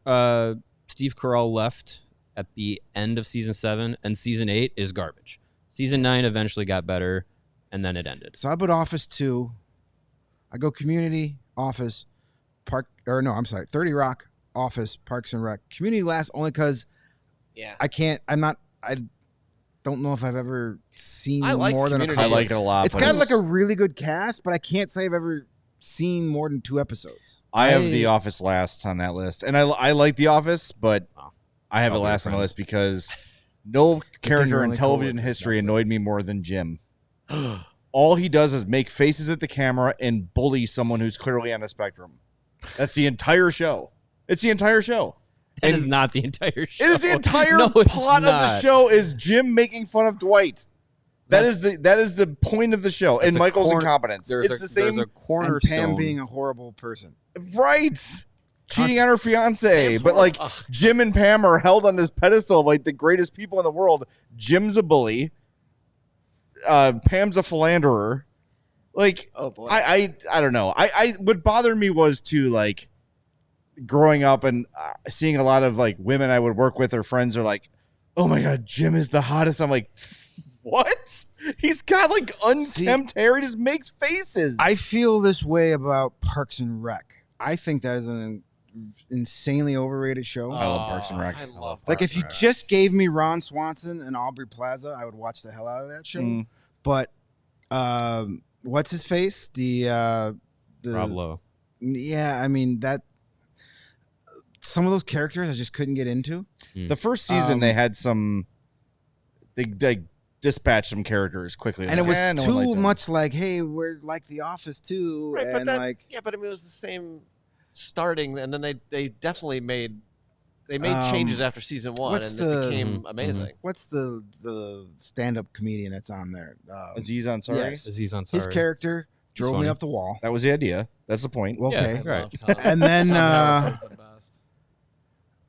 Speaker 3: Steve Carell left at the end of season 7, and season 8 is garbage. Season 9 eventually got better, and then it ended.
Speaker 4: So I put Office 2. I go Community, Office, 30 Rock, Office, Parks and Rec. Community last only because
Speaker 2: Yeah.
Speaker 4: I don't know if I've ever seen
Speaker 2: I like
Speaker 4: more than a
Speaker 2: Community.
Speaker 1: I
Speaker 4: couple.
Speaker 1: like it a lot.
Speaker 4: It's
Speaker 1: but
Speaker 4: got like a really good cast, but I can't say I've ever seen more than 2 episodes.
Speaker 1: I have
Speaker 3: I-
Speaker 1: The Office last on that list, and I like The Office, but
Speaker 3: Wow.
Speaker 1: I have it
Speaker 3: Probably your
Speaker 1: last on the
Speaker 3: friends.
Speaker 1: list because no character
Speaker 4: you're
Speaker 1: in
Speaker 4: only
Speaker 1: television
Speaker 4: cool with
Speaker 1: history
Speaker 4: Netflix.
Speaker 1: annoyed me more than Jim. All he does is make faces at the camera and bully someone who's clearly on a spectrum. That's the entire show. It's the entire show.
Speaker 3: That
Speaker 1: And
Speaker 3: is not the entire show.
Speaker 1: It is the entire
Speaker 3: No, it's
Speaker 1: plot of the
Speaker 3: not.
Speaker 1: show is Jim making fun of Dwight. That is the point of the show, and
Speaker 3: That's a
Speaker 1: Michael's
Speaker 3: corn-
Speaker 1: incompetence.
Speaker 3: There's
Speaker 1: It's
Speaker 3: a,
Speaker 1: the same,
Speaker 3: There's a
Speaker 4: And
Speaker 3: cornerstone.
Speaker 4: Pam being a horrible person.
Speaker 1: right? Cheating on her fiance,
Speaker 2: Pam's
Speaker 1: but like
Speaker 2: horrible.
Speaker 1: Jim and Pam are held on this pedestal of like the greatest people in the world. Jim's a bully. Pam's a philanderer. Like
Speaker 2: Oh boy.
Speaker 1: I don't know. I what bothered me was to like growing up and seeing a lot of like women I would work with or friends are like, oh my god, Jim is the hottest. I'm like, what? He's got like unkempt hair. He just makes faces.
Speaker 4: I feel this way about Parks and Rec. I think that is an insanely overrated show.
Speaker 1: I love Parks and Rec.
Speaker 2: I love
Speaker 4: Like
Speaker 2: Parks
Speaker 4: if you
Speaker 2: and Rec.
Speaker 4: just gave me Ron Swanson and Aubrey Plaza, I would watch the hell out of that show.
Speaker 1: Mm.
Speaker 4: But what's his face? The
Speaker 3: Rob Lowe.
Speaker 4: Yeah, I mean that. Some of those characters I just couldn't get into.
Speaker 1: The first season they had some they dispatched some characters quickly.
Speaker 4: And
Speaker 1: like,
Speaker 4: it was
Speaker 1: no one liked
Speaker 4: too
Speaker 1: them.
Speaker 4: much like, hey, we're like The Office too.
Speaker 2: Right, but
Speaker 4: and
Speaker 2: that,
Speaker 4: like,
Speaker 2: yeah, but I mean, it was the same starting, and then they definitely made changes after season 1,
Speaker 4: what's
Speaker 2: and
Speaker 4: the-
Speaker 2: it became
Speaker 3: Mhm,
Speaker 2: amazing.
Speaker 4: what's the stand-up comedian that's on there?
Speaker 1: Aziz Ansari.
Speaker 4: Yes.
Speaker 3: Aziz Ansari.
Speaker 4: His character drove me
Speaker 3: funny.
Speaker 4: up the wall.
Speaker 1: That was the idea. That's the point.
Speaker 4: Well,
Speaker 3: Yeah,
Speaker 4: okay.
Speaker 2: I
Speaker 3: right.
Speaker 2: love Tom.
Speaker 4: And then,
Speaker 2: Tom Haverford's the best.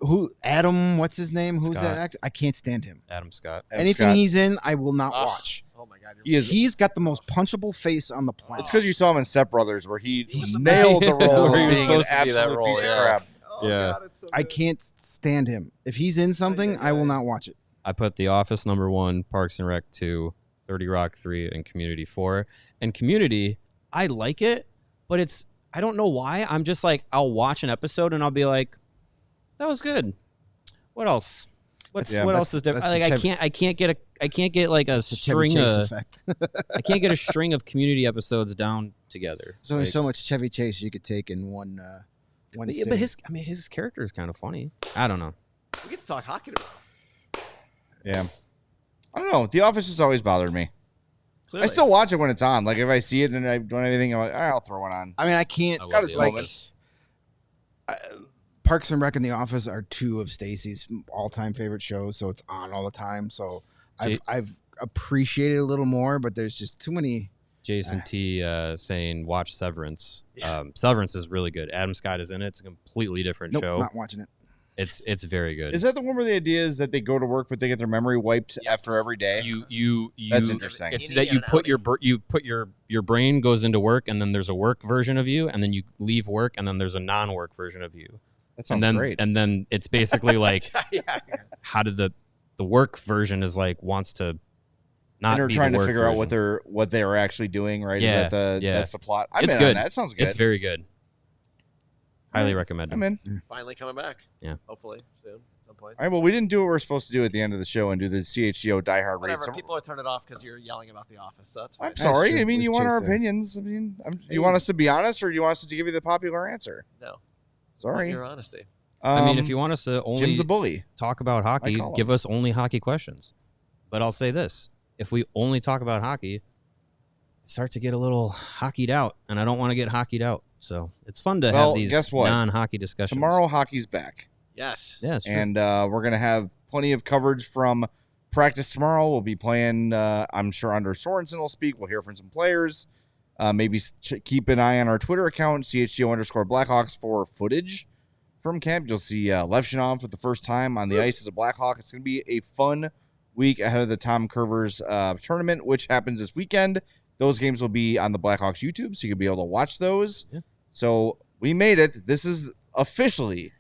Speaker 4: Who Adam? What's his name? Who's
Speaker 3: Scott.
Speaker 4: that actor? I can't stand him.
Speaker 3: Adam Scott.
Speaker 1: Adam
Speaker 4: Anything
Speaker 1: Scott.
Speaker 4: he's in, I will not
Speaker 2: Ugh.
Speaker 4: watch.
Speaker 2: Oh my god,
Speaker 1: He is.
Speaker 4: He's got the most punchable face on the planet.
Speaker 1: It's because you saw him in Step Brothers, where he
Speaker 2: He's the
Speaker 1: nailed the
Speaker 3: best.
Speaker 1: role
Speaker 3: Where he
Speaker 1: of
Speaker 3: was
Speaker 1: being an
Speaker 3: supposed to be that
Speaker 1: absolute
Speaker 3: role,
Speaker 1: piece of
Speaker 3: yeah.
Speaker 1: crap.
Speaker 2: Oh
Speaker 3: Yeah.
Speaker 2: god, it's so
Speaker 4: I
Speaker 2: good.
Speaker 4: can't stand him. If he's in something, I will not watch it.
Speaker 3: I put The Office number 1, Parks and Rec 2, 30 Rock 3, and Community 4. And Community, I like it, but I don't know why. I'm just like, I'll watch an episode and I'll be like, that was good. What else? What else is different?
Speaker 4: that's
Speaker 3: Like
Speaker 4: the
Speaker 3: I can't get can't get like a
Speaker 4: Chevy
Speaker 3: string
Speaker 4: Chase
Speaker 3: of
Speaker 4: effect.
Speaker 3: I can't get a string of Community episodes down together.
Speaker 4: There's only
Speaker 3: Like,
Speaker 4: so much Chevy Chase you could take in one. One
Speaker 3: yeah, but his character is kind of funny. I don't know.
Speaker 2: We get to talk hockey tomorrow.
Speaker 1: Yeah. I don't know. The Office has always bothered me.
Speaker 2: Clearly.
Speaker 1: I still watch it when it's on. Like, if I see it and I don't have anything, I'm like, I'll throw it on.
Speaker 4: I mean, I can't.
Speaker 3: I love
Speaker 1: Got his
Speaker 3: The
Speaker 1: moments.
Speaker 4: Parks and Rec and The Office are two of Stacy's all-time favorite shows, so it's on all the time. So I've appreciated it a little more, but there's just too many.
Speaker 3: Jason T saying watch Severance.
Speaker 2: Yeah.
Speaker 3: Severance is really good. Adam Scott is in it. It's a completely different
Speaker 4: Nope,
Speaker 3: show.
Speaker 4: not watching it.
Speaker 3: It's very good.
Speaker 1: Is that the one where the idea is that they go to work, but they get their memory wiped after every day?
Speaker 3: You
Speaker 1: That's interesting.
Speaker 3: It's
Speaker 2: Innie
Speaker 3: that you
Speaker 2: and
Speaker 3: put
Speaker 2: outie.
Speaker 3: your brain goes into work, and then there's a work version of you, and then you leave work, and then there's a non-work version of you.
Speaker 1: That sounds
Speaker 3: and then
Speaker 1: great.
Speaker 3: and then it's basically like
Speaker 2: Yeah.
Speaker 3: how did the work version is like wants to not
Speaker 1: And they're
Speaker 3: be
Speaker 1: trying
Speaker 3: the
Speaker 1: to
Speaker 3: work
Speaker 1: figure out
Speaker 3: version.
Speaker 1: what they are actually doing, right?
Speaker 3: Yeah,
Speaker 1: Is that
Speaker 3: yeah.
Speaker 1: that's the plot? I'm
Speaker 3: It's
Speaker 1: in
Speaker 3: good.
Speaker 1: on that. That sounds good.
Speaker 3: It's very good. Highly recommend it.
Speaker 1: I'm in.
Speaker 2: Finally coming back.
Speaker 3: Yeah.
Speaker 2: Hopefully soon at some point.
Speaker 1: All right, well, we didn't do what we're supposed to do at the end of the show and do the CHGO Die Hard
Speaker 2: Whatever.
Speaker 1: rates.
Speaker 2: People will turn it off because you're yelling about The Office, so that's fine.
Speaker 1: I'm sorry.
Speaker 4: true.
Speaker 1: I mean,
Speaker 4: We've
Speaker 1: you want our
Speaker 4: chased that.
Speaker 1: opinions. I mean, you want us to be honest, or do you want us to give you the popular answer?
Speaker 2: No.
Speaker 1: Sorry.
Speaker 2: Your honesty.
Speaker 3: I mean, if you want us to only
Speaker 1: Jim's a bully.
Speaker 3: talk about hockey,
Speaker 1: call him.
Speaker 3: give us only hockey questions. But I'll say this: if we only talk about hockey, I start to get a little hockeyed out, and I don't want to get hockeyed out. So it's fun to
Speaker 1: Well,
Speaker 3: have these
Speaker 1: guess what?
Speaker 3: non-hockey discussions.
Speaker 1: Tomorrow, hockey's back.
Speaker 2: Yes.
Speaker 3: Yeah, it's true.
Speaker 1: And we're going to have plenty of coverage from practice tomorrow. We'll be playing, I'm sure Anders Sorensen will speak. We'll hear from some players. Maybe keep an eye on our Twitter account, CHGO_Blackhawks, for footage from camp. You'll see Levshinov for the first time on the ice as a Blackhawk. It's going to be a fun week ahead of the Tom Curvers tournament, which happens this weekend. Those games will be on the Blackhawks YouTube, so you'll be able to watch those.
Speaker 3: Yeah.
Speaker 1: So we made it. This is officially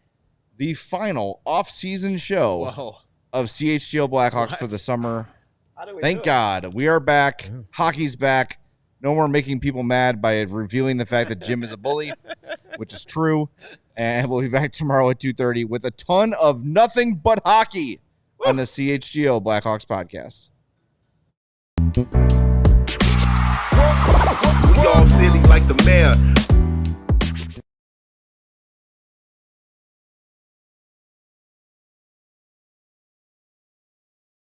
Speaker 1: the final off-season show
Speaker 2: Whoa.
Speaker 1: of CHGO Blackhawks
Speaker 2: What?
Speaker 1: for the summer.
Speaker 2: How do we
Speaker 1: Thank
Speaker 2: do it?
Speaker 1: God. We are back.
Speaker 3: Yeah.
Speaker 1: Hockey's back. No more making people mad by revealing the fact that Jim is a bully, which is true. And we'll be back tomorrow at 2:30 with a ton of nothing but hockey on the CHGO Blackhawks podcast.
Speaker 5: We all silly like the mayor.